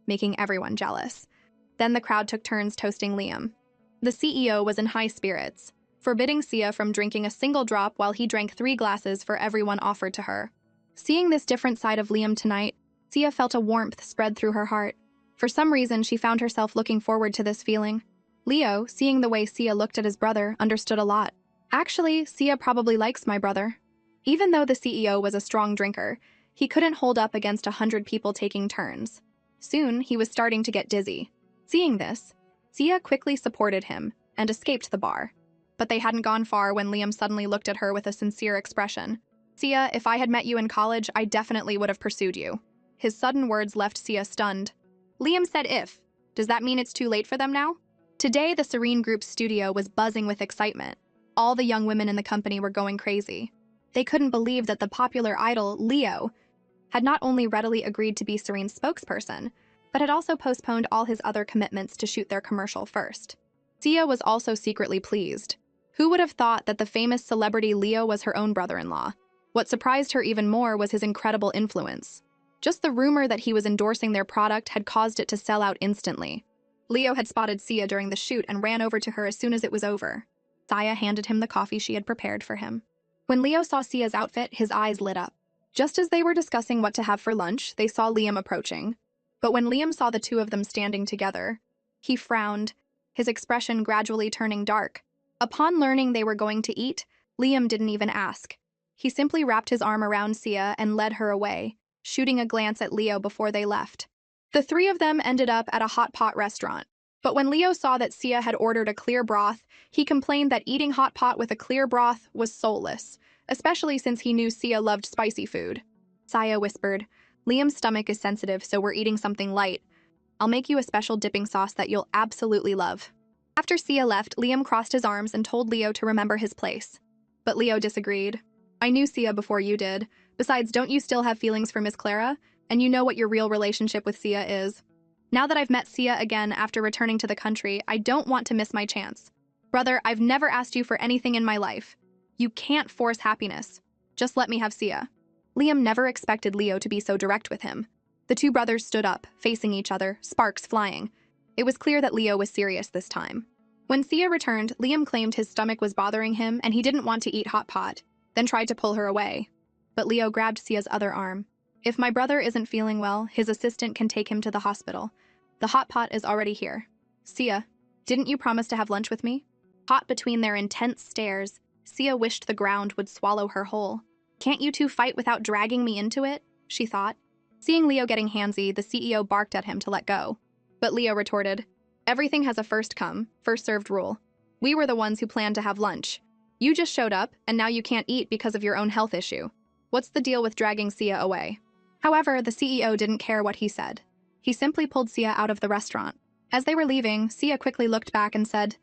making everyone jealous. Then the crowd took turns toasting Liam. The CEO was in high spirits, forbidding Sia from drinking a single drop while he drank 3 glasses for everyone offered to her. Seeing this different side of Liam tonight, Sia felt a warmth spread through her heart. For some reason, she found herself looking forward to this feeling. Leo, seeing the way Sia looked at his brother, understood a lot. Actually, Sia probably likes my brother. Even though the CEO was a strong drinker, he couldn't hold up against 100 people taking turns. Soon, he was starting to get dizzy. Seeing this, Sia quickly supported him and escaped the bar. But they hadn't gone far when Liam suddenly looked at her with a sincere expression. Sia, if I had met you in college, I definitely would have pursued you. His sudden words left Sia stunned. Liam said if. Does that mean it's too late for them now? Today, the Serene Group's studio was buzzing with excitement. All the young women in the company were going crazy. They couldn't believe that the popular idol, Leo, had not only readily agreed to be Serene's spokesperson, but had also postponed all his other commitments to shoot their commercial first. Sia was also secretly pleased. Who would have thought that the famous celebrity Leo was her own brother-in-law? What surprised her even more was his incredible influence. Just the rumor that he was endorsing their product had caused it to sell out instantly. Leo had spotted Sia during the shoot and ran over to her as soon as it was over. Sia handed him the coffee she had prepared for him. When Leo saw Sia's outfit, his eyes lit up. Just as they were discussing what to have for lunch, they saw Liam approaching. But when Liam saw the two of them standing together, he frowned, his expression gradually turning dark. Upon learning they were going to eat, Liam didn't even ask. He simply wrapped his arm around Sia and led her away, shooting a glance at Leo before they left. The three of them ended up at a hot pot restaurant. But when Leo saw that Sia had ordered a clear broth, he complained that eating hot pot with a clear broth was soulless, especially since he knew Sia loved spicy food. Sia whispered, Liam's stomach is sensitive, so we're eating something light. I'll make you a special dipping sauce that you'll absolutely love. After Sia left, Liam crossed his arms and told Leo to remember his place. But Leo disagreed. I knew Sia before you did. Besides, don't you still have feelings for Miss Clara? And you know what your real relationship with Sia is. Now that I've met Sia again after returning to the country, I don't want to miss my chance. Brother, I've never asked you for anything in my life. You can't force happiness. Just let me have Sia. Liam never expected Leo to be so direct with him. The two brothers stood up, facing each other, sparks flying. It was clear that Leo was serious this time. When Sia returned, Liam claimed his stomach was bothering him and he didn't want to eat hot pot, then tried to pull her away. But Leo grabbed Sia's other arm. If my brother isn't feeling well, his assistant can take him to the hospital. The hot pot is already here. Sia, didn't you promise to have lunch with me? Caught between their intense stares, Sia wished the ground would swallow her whole. Can't you two fight without dragging me into it? She thought. Seeing Leo getting handsy, the CEO barked at him to let go. But Leo retorted, everything has a first come, first served rule. We were the ones who planned to have lunch. You just showed up, and now you can't eat because of your own health issue. What's the deal with dragging Sia away? However, the CEO didn't care what he said. He simply pulled Sia out of the restaurant. As they were leaving, Sia quickly looked back and said,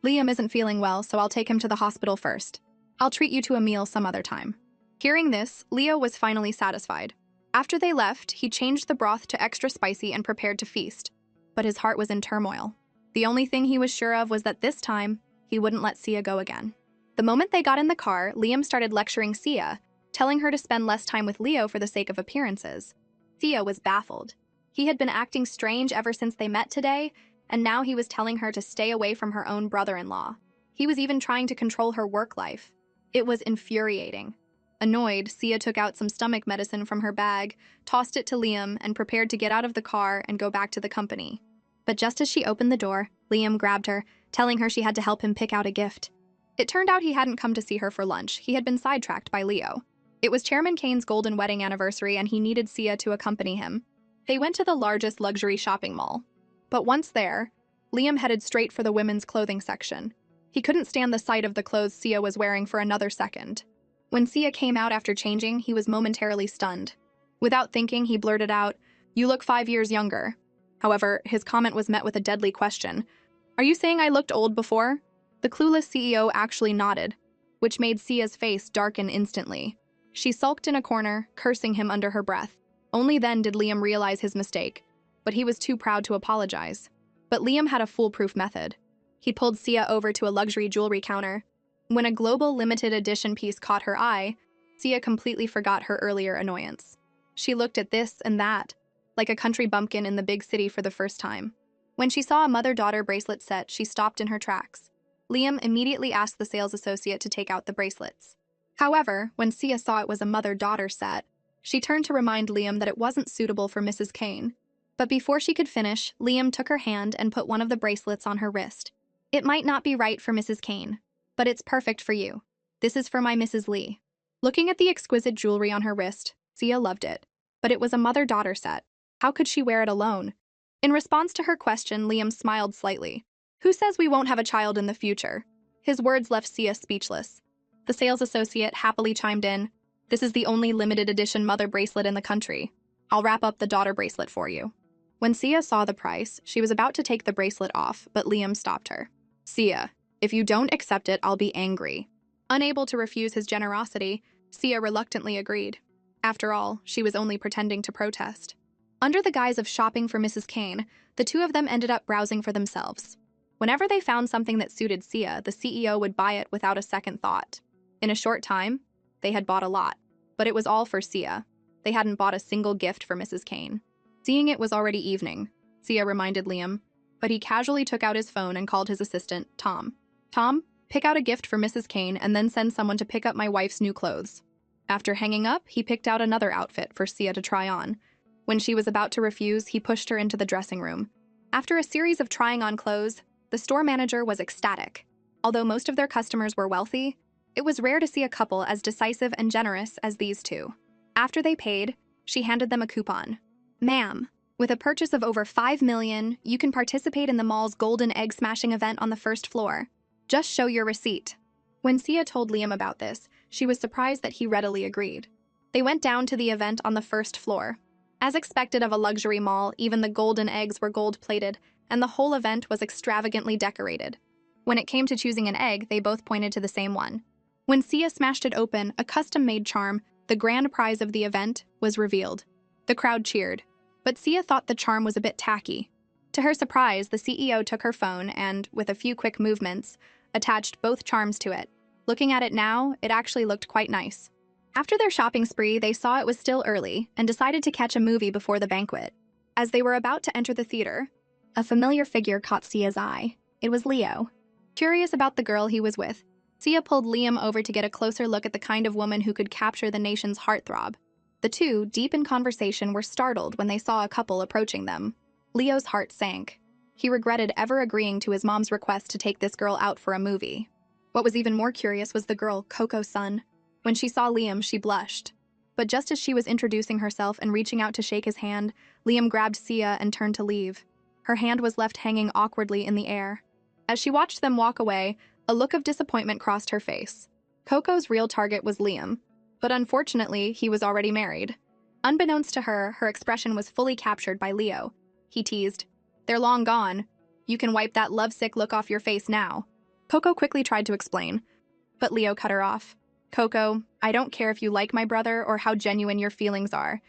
Liam isn't feeling well, so I'll take him to the hospital first. I'll treat you to a meal some other time. Hearing this, Leo was finally satisfied. After they left, he changed the broth to extra spicy and prepared to feast. But his heart was in turmoil. The only thing he was sure of was that this time, he wouldn't let Sia go again. The moment they got in the car, Liam started lecturing Sia, telling her to spend less time with Leo for the sake of appearances. Sia was baffled. He had been acting strange ever since they met today, and now he was telling her to stay away from her own brother-in-law. He was even trying to control her work life. It was infuriating. Annoyed, Sia took out some stomach medicine from her bag, tossed it to Liam, and prepared to get out of the car and go back to the company. But just as she opened the door, Liam grabbed her, telling her she had to help him pick out a gift. It turned out he hadn't come to see her for lunch. He had been sidetracked by Leo. It was Chairman Kane's golden wedding anniversary, and he needed Sia to accompany him. They went to the largest luxury shopping mall. But once there, Liam headed straight for the women's clothing section. He couldn't stand the sight of the clothes Sia was wearing for another second. When Sia came out after changing, he was momentarily stunned. Without thinking, he blurted out, "You look 5 years younger." However, his comment was met with a deadly question. "Are you saying I looked old before?" The clueless CEO actually nodded, which made Sia's face darken instantly. She sulked in a corner, cursing him under her breath. Only then did Liam realize his mistake, but he was too proud to apologize. But Liam had a foolproof method. He pulled Sia over to a luxury jewelry counter. When a global limited edition piece caught her eye, Sia completely forgot her earlier annoyance. She looked at this and that, like a country bumpkin in the big city for the first time. When she saw a mother-daughter bracelet set, she stopped in her tracks. Liam immediately asked the sales associate to take out the bracelets. However, when Sia saw it was a mother-daughter set, she turned to remind Liam that it wasn't suitable for Mrs. Kane. But before she could finish, Liam took her hand and put one of the bracelets on her wrist. "It might not be right for Mrs. Kane, but it's perfect for you. This is for my Mrs. Lee." Looking at the exquisite jewelry on her wrist, Sia loved it. But it was a mother-daughter set. How could she wear it alone? In response to her question, Liam smiled slightly. "Who says we won't have a child in the future?" His words left Sia speechless. The sales associate happily chimed in, "This is the only limited edition mother bracelet in the country. I'll wrap up the daughter bracelet for you." When Sia saw the price, she was about to take the bracelet off, but Liam stopped her. "Sia, if you don't accept it, I'll be angry." Unable to refuse his generosity, Sia reluctantly agreed. After all, she was only pretending to protest. Under the guise of shopping for Mrs. Kane, the two of them ended up browsing for themselves. Whenever they found something that suited Sia, the CEO would buy it without a second thought. In a short time, they had bought a lot. But it was all for Sia. They hadn't bought a single gift for Mrs. Kane. Seeing it was already evening, Sia reminded Liam, but he casually took out his phone and called his assistant, Tom. "Tom, pick out a gift for Mrs. Kane and then send someone to pick up my wife's new clothes." After hanging up, he picked out another outfit for Sia to try on. When she was about to refuse, he pushed her into the dressing room. After a series of trying on clothes, the store manager was ecstatic. Although most of their customers were wealthy, it was rare to see a couple as decisive and generous as these two. After they paid, she handed them a coupon. "Ma'am, with a purchase of over $5 million, you can participate in the mall's Golden Egg Smashing event on the first floor. Just show your receipt." When Sia told Liam about this, she was surprised that he readily agreed. They went down to the event on the first floor. As expected of a luxury mall, even the golden eggs were gold-plated, and the whole event was extravagantly decorated. When it came to choosing an egg, they both pointed to the same one. When Sia smashed it open, a custom-made charm, the grand prize of the event, was revealed. The crowd cheered, but Sia thought the charm was a bit tacky. To her surprise, the CEO took her phone and, with a few quick movements, attached both charms to it. Looking at it now, it actually looked quite nice. After their shopping spree, they saw it was still early and decided to catch a movie before the banquet. As they were about to enter the theater, a familiar figure caught Sia's eye. It was Leo. Curious about the girl he was with, Sia pulled Liam over to get a closer look at the kind of woman who could capture the nation's heartthrob. The two, deep in conversation, were startled when they saw a couple approaching them. Leo's heart sank. He regretted ever agreeing to his mom's request to take this girl out for a movie. What was even more curious was the girl, Coco-san. When she saw Liam, she blushed. But just as she was introducing herself and reaching out to shake his hand, Liam grabbed Sia and turned to leave. Her hand was left hanging awkwardly in the air. As she watched them walk away, a look of disappointment crossed her face. Coco's real target was Liam, but unfortunately, he was already married. Unbeknownst to her, her expression was fully captured by Leo. He teased, "They're long gone. You can wipe that lovesick look off your face now." Coco quickly tried to explain, but Leo cut her off. "Coco, I don't care if you like my brother or how genuine your feelings are,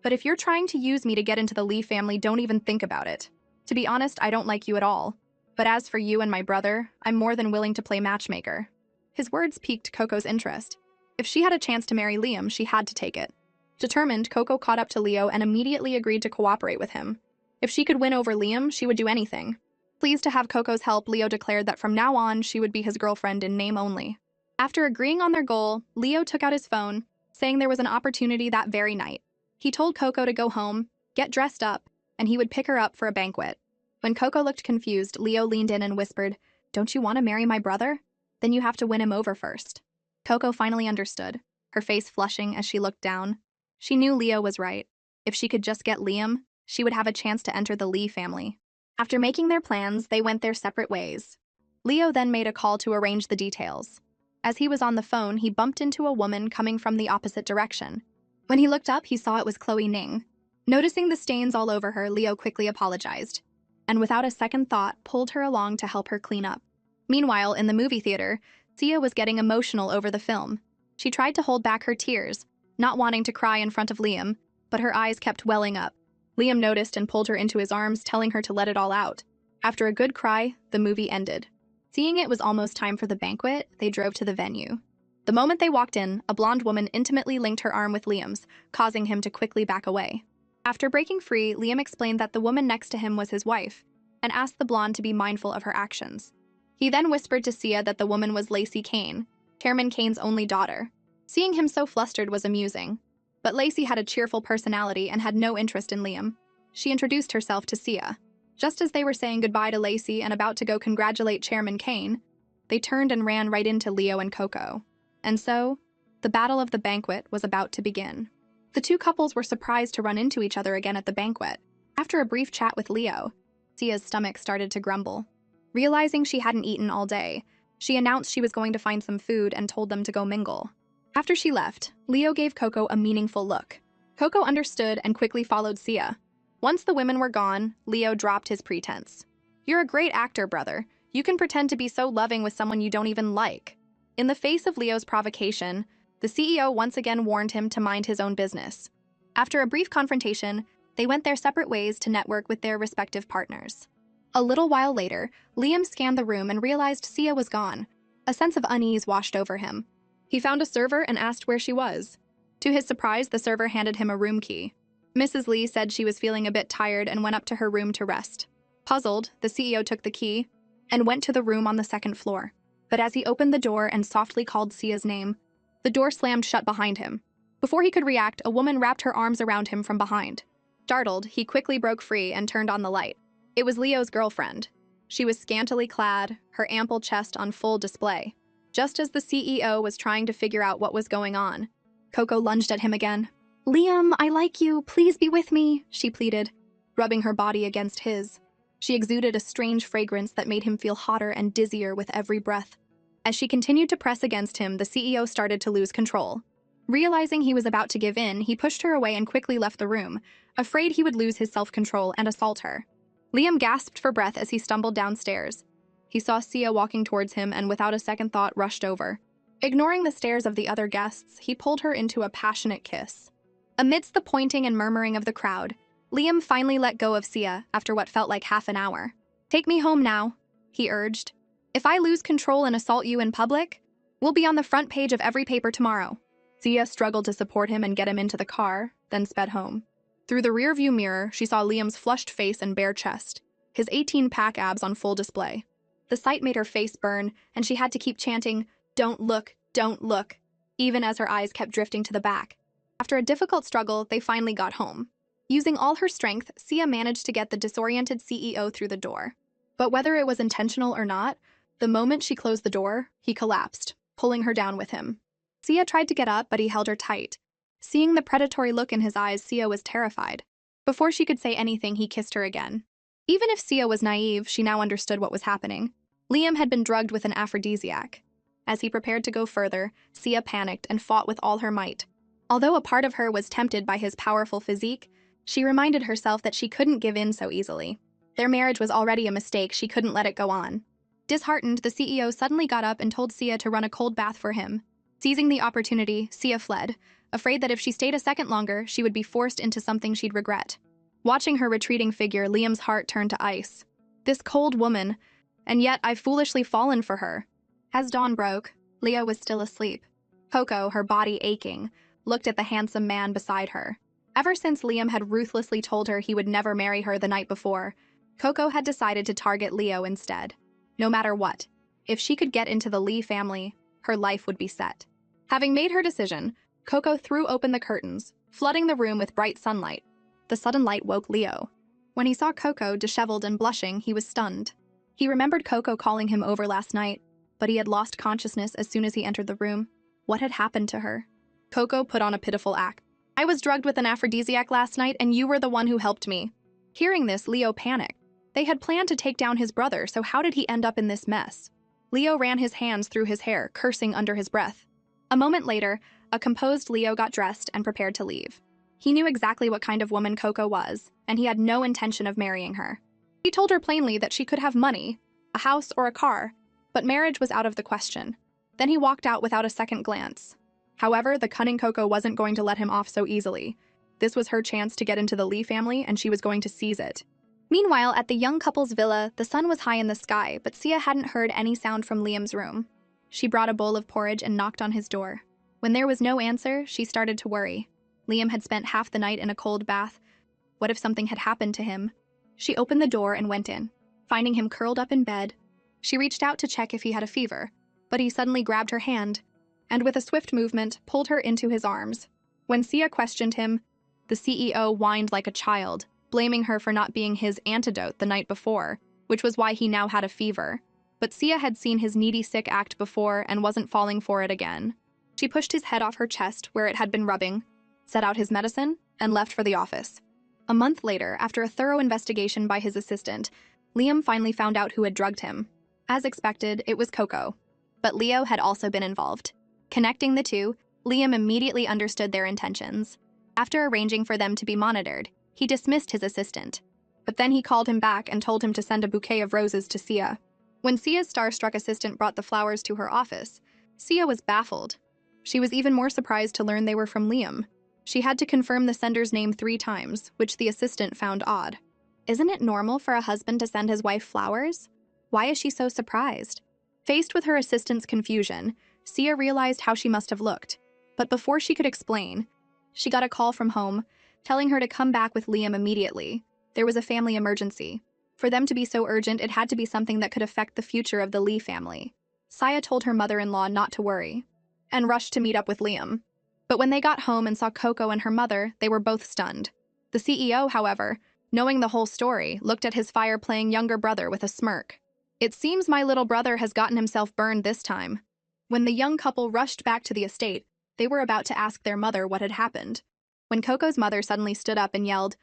but if you're trying to use me to get into the Lee family, don't even think about it. To be honest, I don't like you at all. But as for you and my brother, I'm more than willing to play matchmaker." His words piqued Coco's interest. If she had a chance to marry Liam, she had to take it. Determined, Coco caught up to Leo and immediately agreed to cooperate with him. If she could win over Liam, she would do anything. Pleased to have Coco's help, Leo declared that from now on, she would be his girlfriend in name only. After agreeing on their goal, Leo took out his phone, saying there was an opportunity that very night. He told Coco to go home, get dressed up, and he would pick her up for a banquet. When Coco looked confused, Leo leaned in and whispered, "Don't you want to marry my brother? Then you have to win him over first." Coco finally understood, her face flushing as she looked down. She knew Leo was right. If she could just get Liam, she would have a chance to enter the Lee family. After making their plans, they went their separate ways. Leo then made a call to arrange the details. As he was on the phone, he bumped into a woman coming from the opposite direction. When he looked up, he saw it was Chloe Ning. Noticing the stains all over her, Leo quickly apologized, and without a second thought, pulled her along to help her clean up. Meanwhile, in the movie theater, Sia was getting emotional over the film. She tried to hold back her tears, not wanting to cry in front of Liam, but her eyes kept welling up. Liam noticed and pulled her into his arms, telling her to let it all out. After a good cry, the movie ended. Seeing it was almost time for the banquet, they drove to the venue. The moment they walked in, a blonde woman intimately linked her arm with Liam's, causing him to quickly back away. After breaking free, Liam explained that the woman next to him was his wife, and asked the blonde to be mindful of her actions. He then whispered to Sia that the woman was Lacey Kane, Chairman Kane's only daughter. Seeing him so flustered was amusing, but Lacey had a cheerful personality and had no interest in Liam. She introduced herself to Sia. Just as they were saying goodbye to Lacey and about to go congratulate Chairman Kane, they turned and ran right into Leo and Coco. And so, the battle of the banquet was about to begin. The two couples were surprised to run into each other again at the banquet. After a brief chat with Leo, Sia's stomach started to grumble. Realizing she hadn't eaten all day, she announced she was going to find some food and told them to go mingle. After she left, Leo gave Coco a meaningful look. Coco understood and quickly followed Sia. Once the women were gone, Leo dropped his pretense. "You're a great actor, brother. You can pretend to be so loving with someone you don't even like." In the face of Leo's provocation, the CEO once again warned him to mind his own business. After a brief confrontation, they went their separate ways to network with their respective partners. A little while later, Liam scanned the room and realized Sia was gone. A sense of unease washed over him. He found a server and asked where she was. To his surprise, the server handed him a room key. Mrs. Lee said she was feeling a bit tired and went up to her room to rest. Puzzled, the CEO took the key and went to the room on the second floor. But as he opened the door and softly called Sia's name, the door slammed shut behind him. Before he could react, a woman wrapped her arms around him from behind. Startled, he quickly broke free and turned on the light. It was Leo's girlfriend. She was scantily clad, her ample chest on full display. Just as the CEO was trying to figure out what was going on, Coco lunged at him again. "Liam, I like you. Please be with me," she pleaded, rubbing her body against his. She exuded a strange fragrance that made him feel hotter and dizzier with every breath. As she continued to press against him, the CEO started to lose control. Realizing he was about to give in, he pushed her away and quickly left the room, afraid he would lose his self-control and assault her. Liam gasped for breath as he stumbled downstairs. He saw Sia walking towards him and without a second thought rushed over. Ignoring the stares of the other guests, he pulled her into a passionate kiss. Amidst the pointing and murmuring of the crowd, Liam finally let go of Sia after what felt like half an hour. "Take me home now," he urged. "If I lose control and assault you in public, we'll be on the front page of every paper tomorrow." Sia struggled to support him and get him into the car, then sped home. Through the rearview mirror, she saw Liam's flushed face and bare chest, his 18-pack abs on full display. The sight made her face burn, and she had to keep chanting, don't look," even as her eyes kept drifting to the back. After a difficult struggle, they finally got home. Using all her strength, Sia managed to get the disoriented CEO through the door. But whether it was intentional or not, the moment she closed the door, he collapsed, pulling her down with him. Sia tried to get up, but he held her tight. Seeing the predatory look in his eyes, Sia was terrified. Before she could say anything, he kissed her again. Even if Sia was naive, she now understood what was happening. Liam had been drugged with an aphrodisiac. As he prepared to go further, Sia panicked and fought with all her might. Although a part of her was tempted by his powerful physique, she reminded herself that she couldn't give in so easily. Their marriage was already a mistake, she couldn't let it go on. Disheartened, the CEO suddenly got up and told Sia to run a cold bath for him. Seizing the opportunity, Sia fled, afraid that if she stayed a second longer, she would be forced into something she'd regret. Watching her retreating figure, Liam's heart turned to ice. This cold woman, and yet I've foolishly fallen for her. As dawn broke, Leo was still asleep. Coco, her body aching, looked at the handsome man beside her. Ever since Liam had ruthlessly told her he would never marry her the night before, Coco had decided to target Leo instead. No matter what, if she could get into the Lee family, her life would be set. Having made her decision, Coco threw open the curtains, flooding the room with bright sunlight. The sudden light woke Leo. When he saw Coco, disheveled and blushing, he was stunned. He remembered Coco calling him over last night, but he had lost consciousness as soon as he entered the room. What had happened to her? Coco put on a pitiful act. "I was drugged with an aphrodisiac last night, and you were the one who helped me." Hearing this, Leo panicked. They had planned to take down his brother, so how did he end up in this mess? Leo ran his hands through his hair, cursing under his breath. A moment later, a composed Leo got dressed and prepared to leave. He knew exactly what kind of woman Coco was, and he had no intention of marrying her. He told her plainly that she could have money, a house or a car, but marriage was out of the question. Then he walked out without a second glance. However, the cunning Coco wasn't going to let him off so easily. This was her chance to get into the Lee family, and she was going to seize it. Meanwhile, at the young couple's villa, the sun was high in the sky, but Sia hadn't heard any sound from Liam's room. She brought a bowl of porridge and knocked on his door. When there was no answer, she started to worry. Liam had spent half the night in a cold bath. What if something had happened to him? She opened the door and went in. Finding him curled up in bed, she reached out to check if he had a fever, but he suddenly grabbed her hand, and with a swift movement, pulled her into his arms. When Sia questioned him, the CEO whined like a child, blaming her for not being his antidote the night before, which was why he now had a fever. But Sia had seen his needy sick act before and wasn't falling for it again. She pushed his head off her chest where it had been rubbing, set out his medicine, and left for the office. A month later, after a thorough investigation by his assistant, Liam finally found out who had drugged him. As expected, it was Coco. But Leo had also been involved. Connecting the two, Liam immediately understood their intentions. After arranging for them to be monitored, he dismissed his assistant. But then he called him back and told him to send a bouquet of roses to Sia. When Sia's starstruck assistant brought the flowers to her office, Sia was baffled. She was even more surprised to learn they were from Liam. She had to confirm the sender's name 3 times, which the assistant found odd. Isn't it normal for a husband to send his wife flowers? Why is she so surprised? Faced with her assistant's confusion, Sia realized how she must have looked. But before she could explain, she got a call from home, telling her to come back with Liam immediately. There was a family emergency. For them to be so urgent, it had to be something that could affect the future of the Lee family. Sia told her mother-in-law not to worry, and rushed to meet up with Liam. But when they got home and saw Coco and her mother, they were both stunned. The CEO, however, knowing the whole story, looked at his fire-playing younger brother with a smirk. It seems my little brother has gotten himself burned this time. When the young couple rushed back to the estate, they were about to ask their mother what had happened, when Coco's mother suddenly stood up and yelled,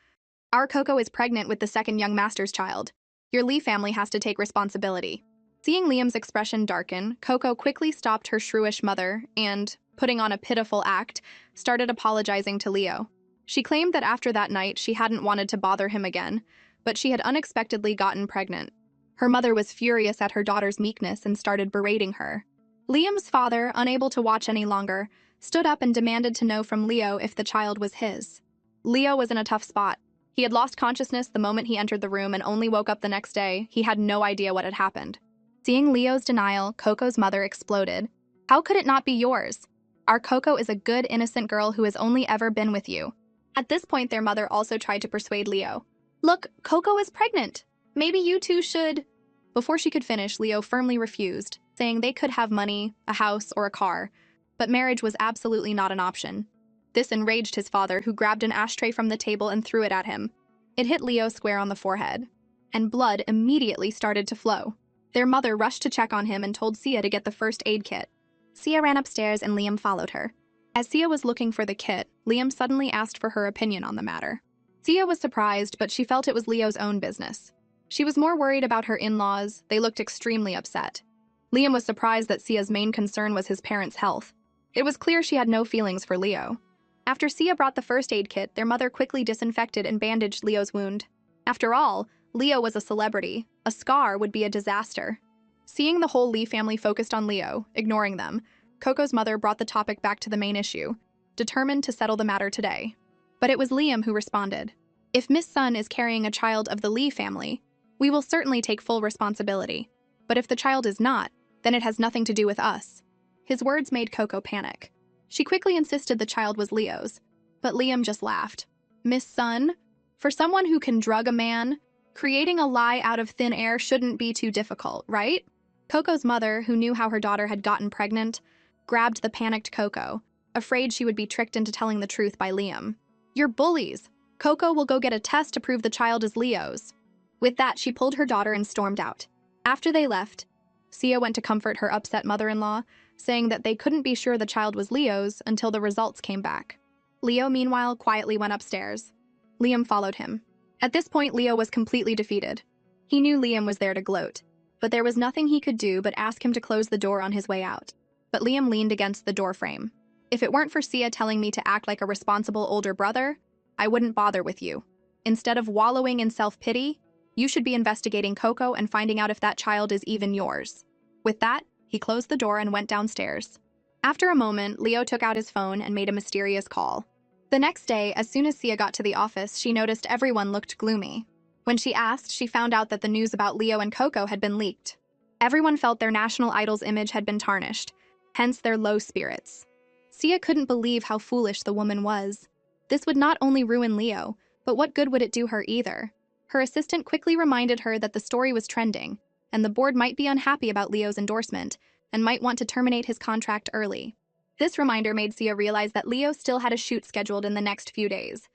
"Our Coco is pregnant with the second young master's child. Your Lee family has to take responsibility." Seeing Liam's expression darken, Coco quickly stopped her shrewish mother and, putting on a pitiful act, started apologizing to Leo. She claimed that after that night she hadn't wanted to bother him again, but she had unexpectedly gotten pregnant. Her mother was furious at her daughter's meekness and started berating her. Liam's father, unable to watch any longer, stood up and demanded to know from Leo if the child was his. Leo was in a tough spot. He had lost consciousness the moment he entered the room and only woke up the next day. He had no idea what had happened. Seeing Leo's denial, Coco's mother exploded. "How could it not be yours? Our Coco is a good, innocent girl who has only ever been with you." At this point, their mother also tried to persuade Leo. "Look, Coco is pregnant. Maybe you two should..." Before she could finish, Leo firmly refused, saying they could have money, a house, or a car, but marriage was absolutely not an option. This enraged his father, who grabbed an ashtray from the table and threw it at him. It hit Leo square on the forehead, and blood immediately started to flow. Their mother rushed to check on him and told Sia to get the first aid kit. Sia ran upstairs and Liam followed her. As Sia was looking for the kit, Liam suddenly asked for her opinion on the matter. Sia was surprised, but she felt it was Leo's own business. She was more worried about her in-laws. They looked extremely upset. Liam was surprised that Sia's main concern was his parents' health. It was clear she had no feelings for Leo. After Sia brought the first aid kit, their mother quickly disinfected and bandaged Leo's wound. After all, Leo was a celebrity. A scar would be a disaster. Seeing the whole Lee family focused on Leo, ignoring them, Coco's mother brought the topic back to the main issue, determined to settle the matter today. But it was Liam who responded. "If Miss Sun is carrying a child of the Lee family, we will certainly take full responsibility. But if the child is not, then it has nothing to do with us." His words made Coco panic. She quickly insisted the child was Leo's, but Liam just laughed. "Miss Sun? For someone who can drug a man, creating a lie out of thin air shouldn't be too difficult, right?" Coco's mother, who knew how her daughter had gotten pregnant, grabbed the panicked Coco, afraid she would be tricked into telling the truth by Liam. "You're bullies. Coco will go get a test to prove the child is Leo's." With that, she pulled her daughter and stormed out. After they left, Sia went to comfort her upset mother-in-law, saying that they couldn't be sure the child was Leo's until the results came back. Leo, meanwhile, quietly went upstairs. Liam followed him. At this point, Leo was completely defeated. He knew Liam was there to gloat, but there was nothing he could do but ask him to close the door on his way out. But Liam leaned against the doorframe. If it weren't for Sia telling me to act like a responsible older brother, I wouldn't bother with you. Instead of wallowing in self-pity, you should be investigating Coco and finding out if that child is even yours. With that, he closed the door and went downstairs. After a moment, Leo took out his phone and made a mysterious call. The next day, as soon as Sia got to the office, she noticed everyone looked gloomy. When she asked, she found out that the news about Leo and Coco had been leaked. Everyone felt their national idol's image had been tarnished, hence their low spirits. Sia couldn't believe how foolish the woman was. This would not only ruin Leo, but what good would it do her either? Her assistant quickly reminded her that the story was trending, and the board might be unhappy about Leo's endorsement and might want to terminate his contract early. This reminder made Sia realize that Leo still had a shoot scheduled in the next few days.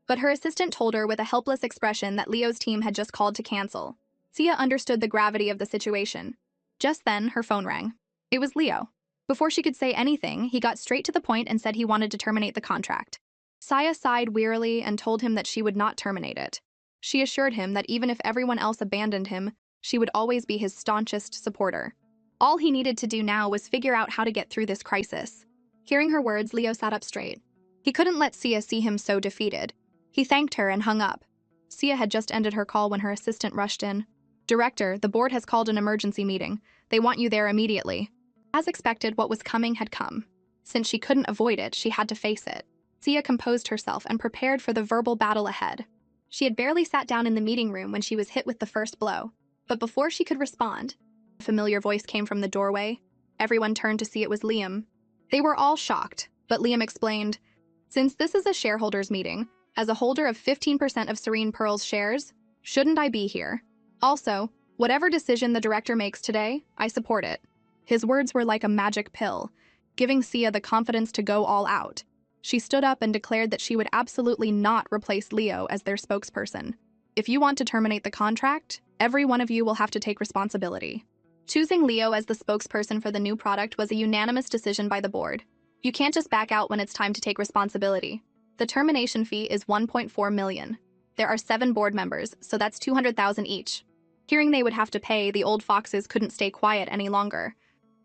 But her assistant told her with a helpless expression that Leo's team had just called to cancel. Sia understood the gravity of the situation. Just then, her phone rang. It was Leo. Before she could say anything, he got straight to the point and said he wanted to terminate the contract. Sia sighed wearily and told him that she would not terminate it. She assured him that even if everyone else abandoned him, she would always be his staunchest supporter. All he needed to do now was figure out how to get through this crisis. Hearing her words, Leo sat up straight. He couldn't let Sia see him so defeated. He thanked her and hung up. Sia had just ended her call when her assistant rushed in. "Director, the board has called an emergency meeting. They want you there immediately." As expected, what was coming had come. Since she couldn't avoid it, she had to face it. Sia composed herself and prepared for the verbal battle ahead. She had barely sat down in the meeting room when she was hit with the first blow. But before she could respond, a familiar voice came from the doorway. Everyone turned to see it was Liam. They were all shocked, but Liam explained, "Since this is a shareholders meeting, as a holder of 15% of Serene Pearl's shares, shouldn't I be here? Also, whatever decision the director makes today, I support it." His words were like a magic pill, giving Sia the confidence to go all out. She stood up and declared that she would absolutely not replace Leo as their spokesperson. "If you want to terminate the contract, every one of you will have to take responsibility." Choosing Leo as the spokesperson for the new product was a unanimous decision by the board. You can't just back out when it's time to take responsibility. The termination fee is $1.4 million. There are 7 board members, so that's $200,000 each. Hearing they would have to pay, the old foxes couldn't stay quiet any longer.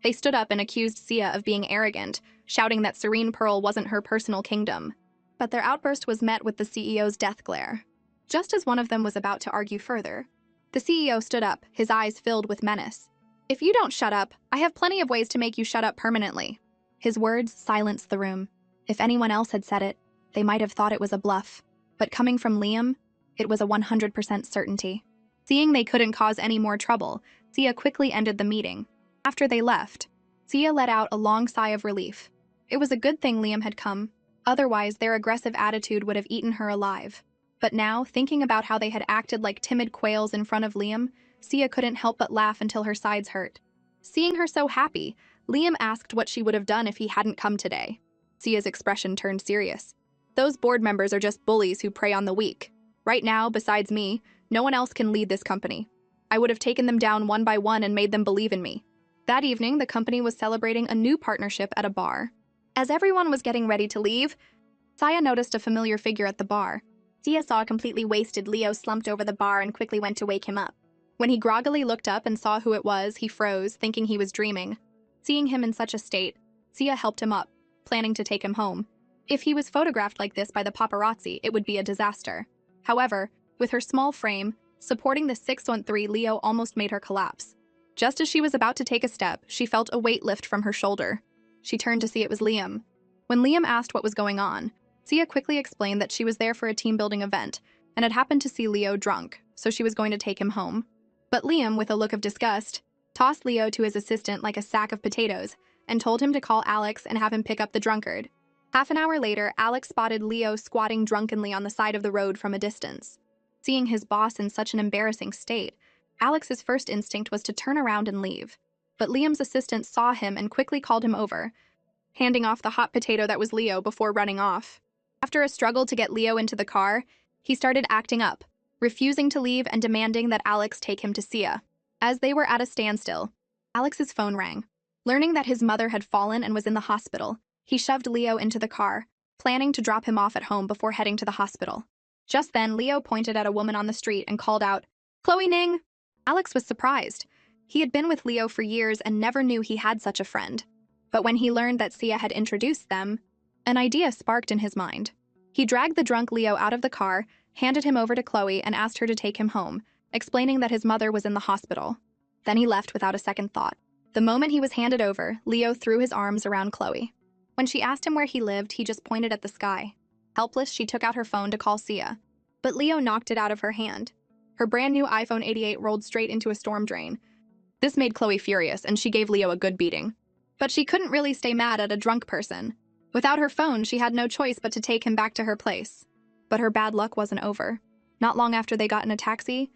They stood up and accused Sia of being arrogant, shouting that Serene Pearl wasn't her personal kingdom. But their outburst was met with the CEO's death glare. Just as one of them was about to argue further, the CEO stood up, his eyes filled with menace. "If you don't shut up, I have plenty of ways to make you shut up permanently." His words silenced the room. If anyone else had said it, they might have thought it was a bluff. But coming from Liam, it was a 100% certainty. Seeing they couldn't cause any more trouble, Sia quickly ended the meeting. After they left, Sia let out a long sigh of relief. It was a good thing Liam had come. Otherwise, their aggressive attitude would have eaten her alive. But now, thinking about how they had acted like timid quails in front of Liam, Sia couldn't help but laugh until her sides hurt. Seeing her so happy, Liam asked what she would have done if he hadn't come today. Sia's expression turned serious. "Those board members are just bullies who prey on the weak. Right now, besides me, no one else can lead this company. I would have taken them down one by one and made them believe in me." That evening, the company was celebrating a new partnership at a bar. As everyone was getting ready to leave, Sia noticed a familiar figure at the bar. Sia saw a completely wasted Leo slumped over the bar and quickly went to wake him up. When he groggily looked up and saw who it was, he froze, thinking he was dreaming. Seeing him in such a state, Sia helped him up, planning to take him home. If he was photographed like this by the paparazzi, it would be a disaster. However, with her small frame, supporting the 6'13", Leo almost made her collapse. Just as she was about to take a step, she felt a weight lift from her shoulder. She turned to see it was Liam. When Liam asked what was going on, Sia quickly explained that she was there for a team-building event and had happened to see Leo drunk, so she was going to take him home. But Liam, with a look of disgust, tossed Leo to his assistant like a sack of potatoes and told him to call Alex and have him pick up the drunkard. Half an hour later, Alex spotted Leo squatting drunkenly on the side of the road from a distance. Seeing his boss in such an embarrassing state, Alex's first instinct was to turn around and leave. But Liam's assistant saw him and quickly called him over, handing off the hot potato that was Leo before running off. After a struggle to get Leo into the car, he started acting up, refusing to leave and demanding that Alex take him to Sia. As they were at a standstill, Alex's phone rang. Learning that his mother had fallen and was in the hospital, he shoved Leo into the car, planning to drop him off at home before heading to the hospital. Just then, Leo pointed at a woman on the street and called out, "Chloe Ning!" Alex was surprised. He had been with Leo for years and never knew he had such a friend. But when he learned that Sia had introduced them, an idea sparked in his mind. He dragged the drunk Leo out of the car, handed him over to Chloe, and asked her to take him home, explaining that his mother was in the hospital. Then he left without a second thought. The moment he was handed over, Leo threw his arms around Chloe. When she asked him where he lived, he just pointed at the sky. Helpless, she took out her phone to call Sia. But Leo knocked it out of her hand. Her brand new iPhone 88 rolled straight into a storm drain. This made Chloe furious, and she gave Leo a good beating. But she couldn't really stay mad at a drunk person. Without her phone, she had no choice but to take him back to her place. But her bad luck wasn't over. Not long after they got in a taxi,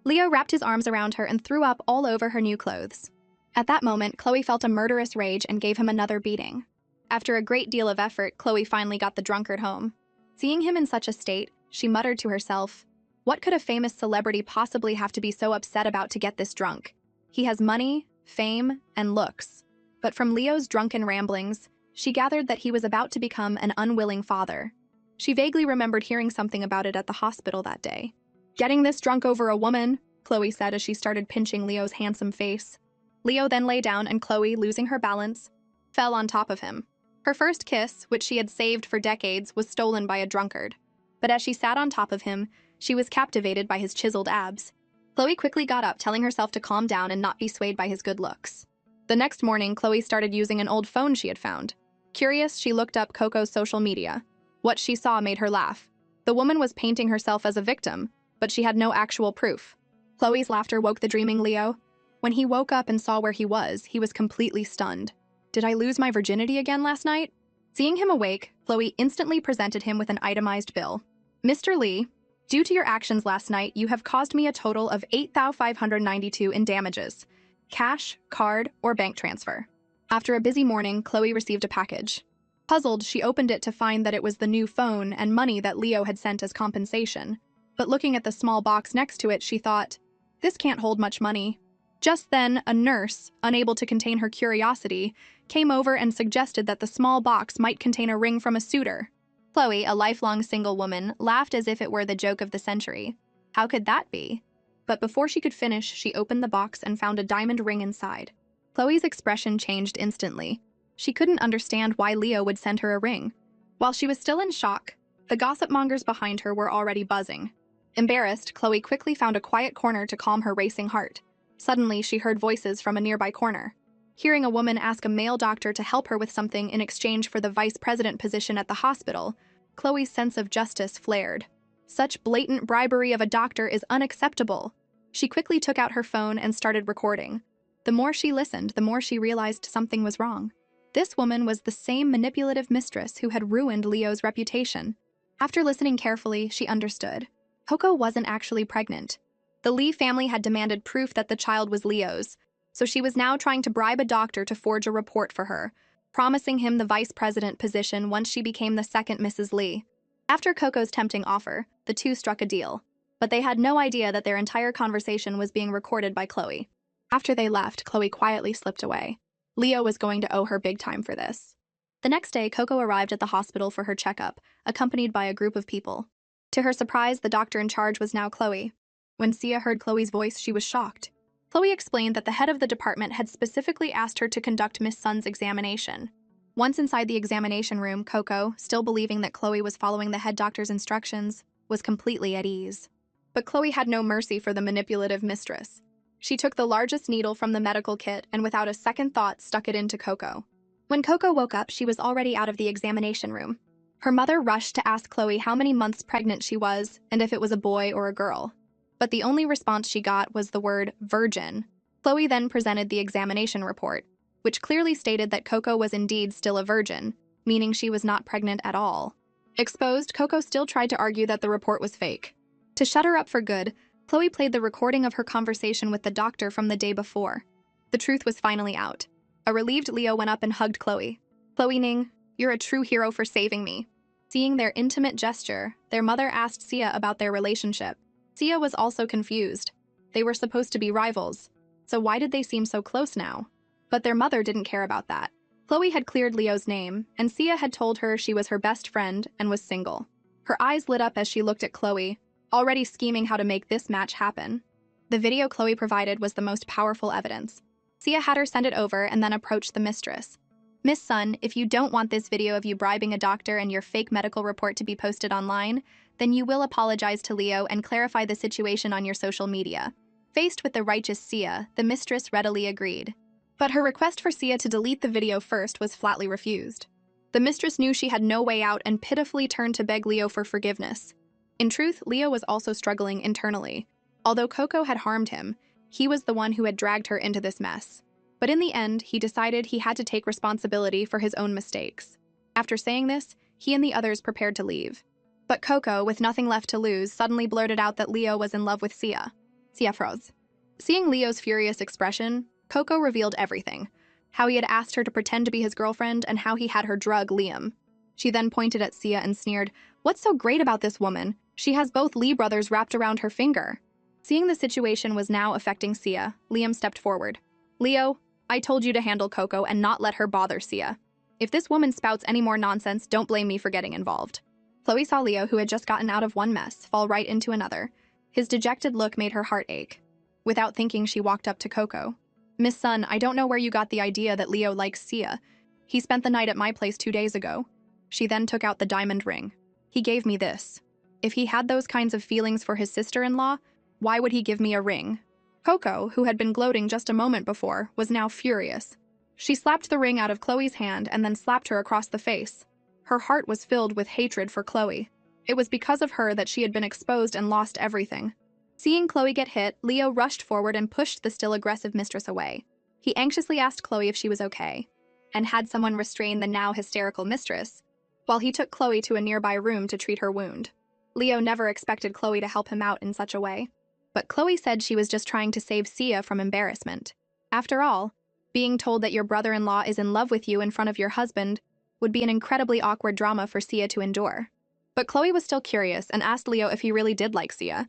Leo wrapped his arms around her and threw up all over her new clothes. At that moment, Chloe felt a murderous rage and gave him another beating. After a great deal of effort, Chloe finally got the drunkard home. Seeing him in such a state, she muttered to herself, "What could a famous celebrity possibly have to be so upset about to get this drunk? He has money, fame, and looks." But from Leo's drunken ramblings, she gathered that he was about to become an unwilling father. She vaguely remembered hearing something about it at the hospital that day. "Getting this drunk over a woman," Chloe said as she started pinching Leo's handsome face. Leo then lay down and Chloe, losing her balance, fell on top of him. Her first kiss, which she had saved for decades, was stolen by a drunkard. But as she sat on top of him, she was captivated by his chiseled abs. Chloe quickly got up, telling herself to calm down and not be swayed by his good looks. The next morning, Chloe started using an old phone she had found. Curious, she looked up Coco's social media. What she saw made her laugh. The woman was painting herself as a victim, but she had no actual proof. Chloe's laughter woke the dreaming Leo. When he woke up and saw where he was completely stunned. "Did I lose my virginity again last night?" Seeing him awake, Chloe instantly presented him with an itemized bill. "Mr. Lee, due to your actions last night, you have caused me a total of $8,592 in damages. Cash, card, or bank transfer." After a busy morning, Chloe received a package. Puzzled, she opened it to find that it was the new phone and money that Leo had sent as compensation. But looking at the small box next to it, she thought, "This can't hold much money." Just then, a nurse, unable to contain her curiosity, came over and suggested that the small box might contain a ring from a suitor. Chloe, a lifelong single woman, laughed as if it were the joke of the century. How could that be? But before she could finish, she opened the box and found a diamond ring inside. Chloe's expression changed instantly. She couldn't understand why Leo would send her a ring. While she was still in shock, the gossip mongers behind her were already buzzing. Embarrassed, Chloe quickly found a quiet corner to calm her racing heart. Suddenly, she heard voices from a nearby corner. Hearing a woman ask a male doctor to help her with something in exchange for the vice president position at the hospital, Chloe's sense of justice flared. Such blatant bribery of a doctor is unacceptable. She quickly took out her phone and started recording. The more she listened, the more she realized something was wrong. This woman was the same manipulative mistress who had ruined Leo's reputation. After listening carefully, she understood. Coco wasn't actually pregnant. The Lee family had demanded proof that the child was Leo's, so she was now trying to bribe a doctor to forge a report for her, promising him the vice president position once she became the second Mrs. Lee. After Coco's tempting offer, the two struck a deal, but they had no idea that their entire conversation was being recorded by Chloe. After they left, Chloe quietly slipped away. Leo was going to owe her big time for this. The next day, Coco arrived at the hospital for her checkup, accompanied by a group of people. To her surprise, the doctor in charge was now Chloe. When Sia heard Chloe's voice, she was shocked. Chloe explained that the head of the department had specifically asked her to conduct Miss Sun's examination. Once inside the examination room, Coco, still believing that Chloe was following the head doctor's instructions, was completely at ease. But Chloe had no mercy for the manipulative mistress. She took the largest needle from the medical kit and without a second thought stuck it into Coco. When Coco woke up, she was already out of the examination room. Her mother rushed to ask Chloe how many months pregnant she was and if it was a boy or a girl. But the only response she got was the word virgin. Chloe then presented the examination report, which clearly stated that Coco was indeed still a virgin, meaning she was not pregnant at all. Exposed, Coco still tried to argue that the report was fake. To shut her up for good, Chloe played the recording of her conversation with the doctor from the day before. The truth was finally out. A relieved Leo went up and hugged Chloe. "Chloe Ning, you're a true hero for saving me." Seeing their intimate gesture, their mother asked Sia about their relationship. Sia was also confused. They were supposed to be rivals, so why did they seem so close now? But their mother didn't care about that. Chloe had cleared Leo's name, and Sia had told her she was her best friend and was single. Her eyes lit up as she looked at Chloe, already scheming how to make this match happen. The video Chloe provided was the most powerful evidence. Sia had her send it over and then approached the mistress. "Miss Sun, if you don't want this video of you bribing a doctor and your fake medical report to be posted online, then you will apologize to Leo and clarify the situation on your social media." Faced with the righteous Sia, the mistress readily agreed. But her request for Sia to delete the video first was flatly refused. The mistress knew she had no way out and pitifully turned to beg Leo for forgiveness. In truth, Leo was also struggling internally. Although Coco had harmed him, he was the one who had dragged her into this mess. But in the end, he decided he had to take responsibility for his own mistakes. After saying this, he and the others prepared to leave. But Coco, with nothing left to lose, suddenly blurted out that Leo was in love with Sia. Sia froze. Seeing Leo's furious expression, Coco revealed everything. How he had asked her to pretend to be his girlfriend and how he had her drug Liam. She then pointed at Sia and sneered, "What's so great about this woman? She has both Lee brothers wrapped around her finger." Seeing the situation was now affecting Sia, Liam stepped forward. "Leo, I told you to handle Coco and not let her bother Sia. If this woman spouts any more nonsense, don't blame me for getting involved." Chloe saw Leo, who had just gotten out of one mess, fall right into another. His dejected look made her heart ache. Without thinking, she walked up to Coco. "Miss Sun, I don't know where you got the idea that Leo likes Sia. He spent the night at my place 2 days ago." She then took out the diamond ring. "He gave me this. If he had those kinds of feelings for his sister-in-law, why would he give me a ring?" Coco, who had been gloating just a moment before, was now furious. She slapped the ring out of Chloe's hand and then slapped her across the face. Her heart was filled with hatred for Chloe. It was because of her that she had been exposed and lost everything. Seeing Chloe get hit, Leo rushed forward and pushed the still aggressive mistress away. He anxiously asked Chloe if she was okay, and had someone restrain the now hysterical mistress, while he took Chloe to a nearby room to treat her wound. Leo never expected Chloe to help him out in such a way. But Chloe said she was just trying to save Sia from embarrassment. After all, being told that your brother-in-law is in love with you in front of your husband would be an incredibly awkward drama for Sia to endure. But Chloe was still curious and asked Leo if he really did like Sia.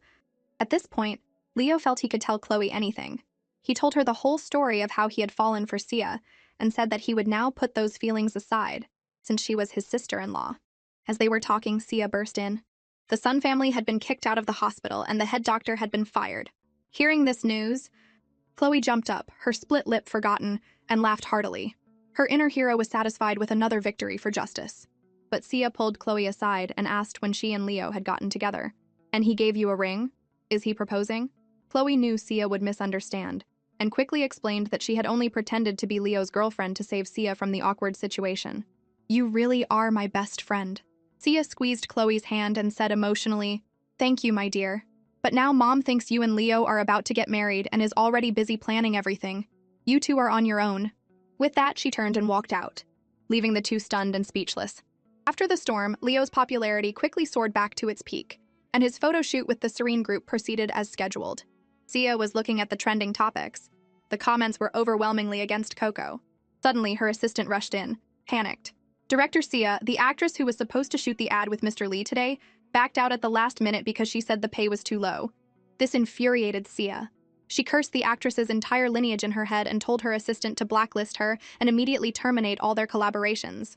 At this point, Leo felt he could tell Chloe anything. He told her the whole story of how he had fallen for Sia and said that he would now put those feelings aside, since she was his sister-in-law. As they were talking, Sia burst in. The Sun family had been kicked out of the hospital and the head doctor had been fired. Hearing this news, Chloe jumped up, her split lip forgotten, and laughed heartily. Her inner hero was satisfied with another victory for justice. But Sia pulled Chloe aside and asked when she and Leo had gotten together. "And he gave you a ring? Is he proposing?" Chloe knew Sia would misunderstand, and quickly explained that she had only pretended to be Leo's girlfriend to save Sia from the awkward situation. "You really are my best friend." Sia squeezed Chloe's hand and said emotionally, "Thank you, my dear. But now Mom thinks you and Leo are about to get married and is already busy planning everything. You two are on your own." With that, she turned and walked out, leaving the two stunned and speechless. After the storm, Leo's popularity quickly soared back to its peak, and his photo shoot with the Serene group proceeded as scheduled. Sia was looking at the trending topics. The comments were overwhelmingly against Coco. Suddenly, her assistant rushed in, panicked. Director Sia, the actress who was supposed to shoot the ad with Mr. Lee today, backed out at the last minute because she said the pay was too low. This infuriated Sia. She cursed the actress's entire lineage in her head and told her assistant to blacklist her and immediately terminate all their collaborations.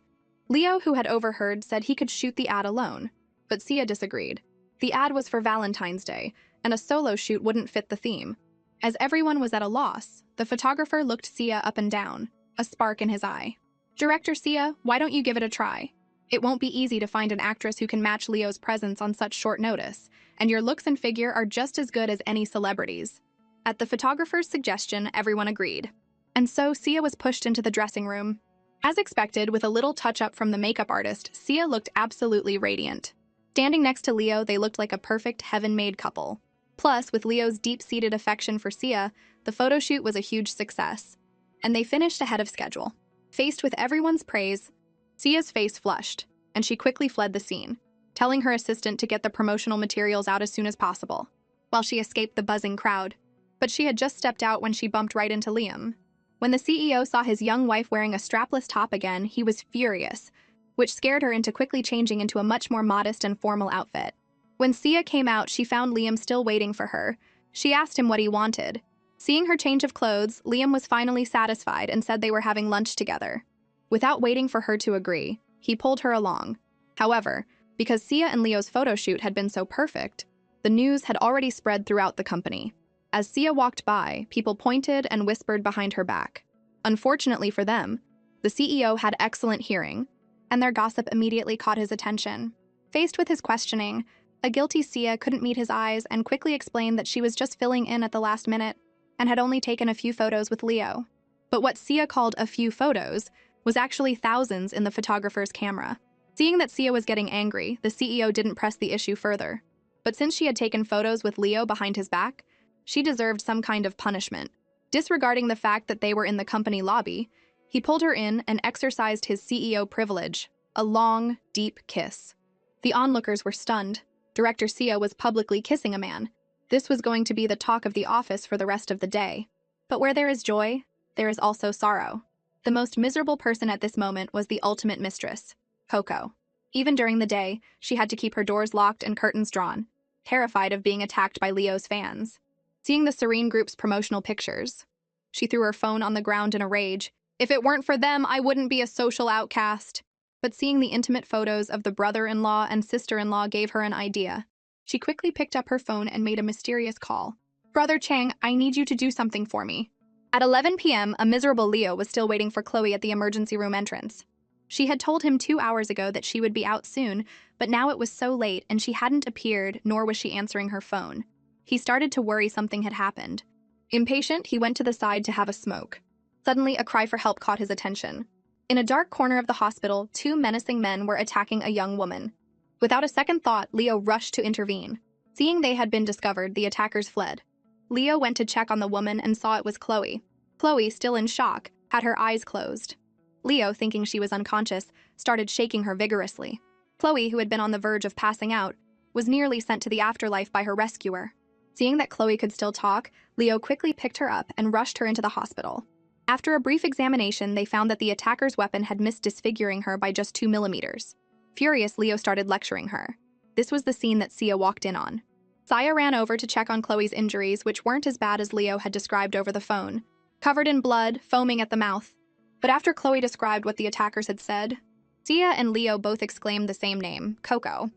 Leo, who had overheard, said he could shoot the ad alone, but Sia disagreed. The ad was for Valentine's Day, and a solo shoot wouldn't fit the theme. As everyone was at a loss, the photographer looked Sia up and down, a spark in his eye. "Director Sia, why don't you give it a try? It won't be easy to find an actress who can match Leo's presence on such short notice, and your looks and figure are just as good as any celebrities." At the photographer's suggestion, everyone agreed. And so Sia was pushed into the dressing room. As expected, with a little touch-up from the makeup artist, Sia looked absolutely radiant. Standing next to Leo, they looked like a perfect heaven-made couple. Plus, with Leo's deep-seated affection for Sia, the photo shoot was a huge success. And they finished ahead of schedule. Faced with everyone's praise, Sia's face flushed, and she quickly fled the scene, telling her assistant to get the promotional materials out as soon as possible, while she escaped the buzzing crowd. But she had just stepped out when she bumped right into Liam. When the CEO saw his young wife wearing a strapless top again, he was furious, which scared her into quickly changing into a much more modest and formal outfit. When Sia came out, she found Liam still waiting for her. She asked him what he wanted. Seeing her change of clothes, Liam was finally satisfied and said they were having lunch together. Without waiting for her to agree, he pulled her along. However, because Sia and Leo's photo shoot had been so perfect, the news had already spread throughout the company. As Sia walked by, people pointed and whispered behind her back. Unfortunately for them, the CEO had excellent hearing, and their gossip immediately caught his attention. Faced with his questioning, a guilty Sia couldn't meet his eyes and quickly explained that she was just filling in at the last minute and had only taken a few photos with Leo. But what Sia called a few photos was actually thousands in the photographer's camera. Seeing that Sia was getting angry, the CEO didn't press the issue further. But since she had taken photos with Leo behind his back, she deserved some kind of punishment. Disregarding the fact that they were in the company lobby, he pulled her in and exercised his CEO privilege, a long, deep kiss. The onlookers were stunned. Director Sia was publicly kissing a man. This was going to be the talk of the office for the rest of the day. But where there is joy, there is also sorrow. The most miserable person at this moment was the ultimate mistress, Coco. Even during the day, she had to keep her doors locked and curtains drawn, terrified of being attacked by Leo's fans. Seeing the Serene Group's promotional pictures, she threw her phone on the ground in a rage. If it weren't for them, I wouldn't be a social outcast. But seeing the intimate photos of the brother-in-law and sister-in-law gave her an idea. She quickly picked up her phone and made a mysterious call. "Brother Chang, I need you to do something for me." At 11 p.m., a miserable Leo was still waiting for Chloe at the emergency room entrance. She had told him 2 hours ago that she would be out soon, but now it was so late and she hadn't appeared, nor was she answering her phone. He started to worry something had happened. Impatient, he went to the side to have a smoke. Suddenly, a cry for help caught his attention. In a dark corner of the hospital, 2 menacing men were attacking a young woman. Without a second thought, Leo rushed to intervene. Seeing they had been discovered, the attackers fled. Leo went to check on the woman and saw it was Chloe. Chloe, still in shock, had her eyes closed. Leo, thinking she was unconscious, started shaking her vigorously. Chloe, who had been on the verge of passing out, was nearly sent to the afterlife by her rescuer. Seeing that Chloe could still talk, Leo quickly picked her up and rushed her into the hospital. After a brief examination, they found that the attacker's weapon had missed disfiguring her by just 2 millimeters. Furious, Leo started lecturing her. This was the scene that Sia walked in on. Sia ran over to check on Chloe's injuries, which weren't as bad as Leo had described over the phone. Covered in blood, foaming at the mouth. But after Chloe described what the attackers had said, Sia and Leo both exclaimed the same name, Coco.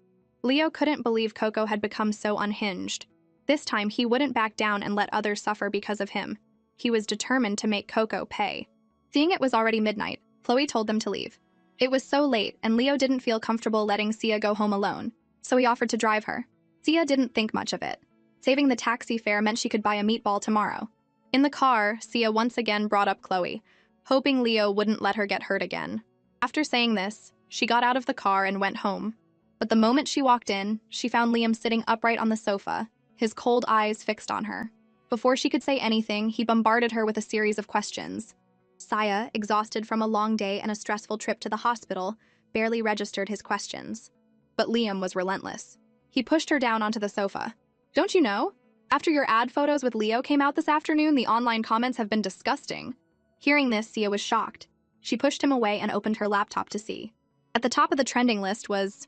Leo couldn't believe Coco had become so unhinged. This time, he wouldn't back down and let others suffer because of him. He was determined to make Coco pay. Seeing it was already midnight, Chloe told them to leave. It was so late, and Leo didn't feel comfortable letting Sia go home alone, so he offered to drive her. Sia didn't think much of it. Saving the taxi fare meant she could buy a meatball tomorrow. In the car, Sia once again brought up Chloe, hoping Leo wouldn't let her get hurt again. After saying this, she got out of the car and went home. But the moment she walked in, she found Liam sitting upright on the sofa, his cold eyes fixed on her. Before she could say anything, he bombarded her with a series of questions. Sia, exhausted from a long day and a stressful trip to the hospital, barely registered his questions. But Liam was relentless. He pushed her down onto the sofa. "Don't you know? After your ad photos with Leo came out this afternoon, the online comments have been disgusting." Hearing this, Sia was shocked. She pushed him away and opened her laptop to see. At the top of the trending list was,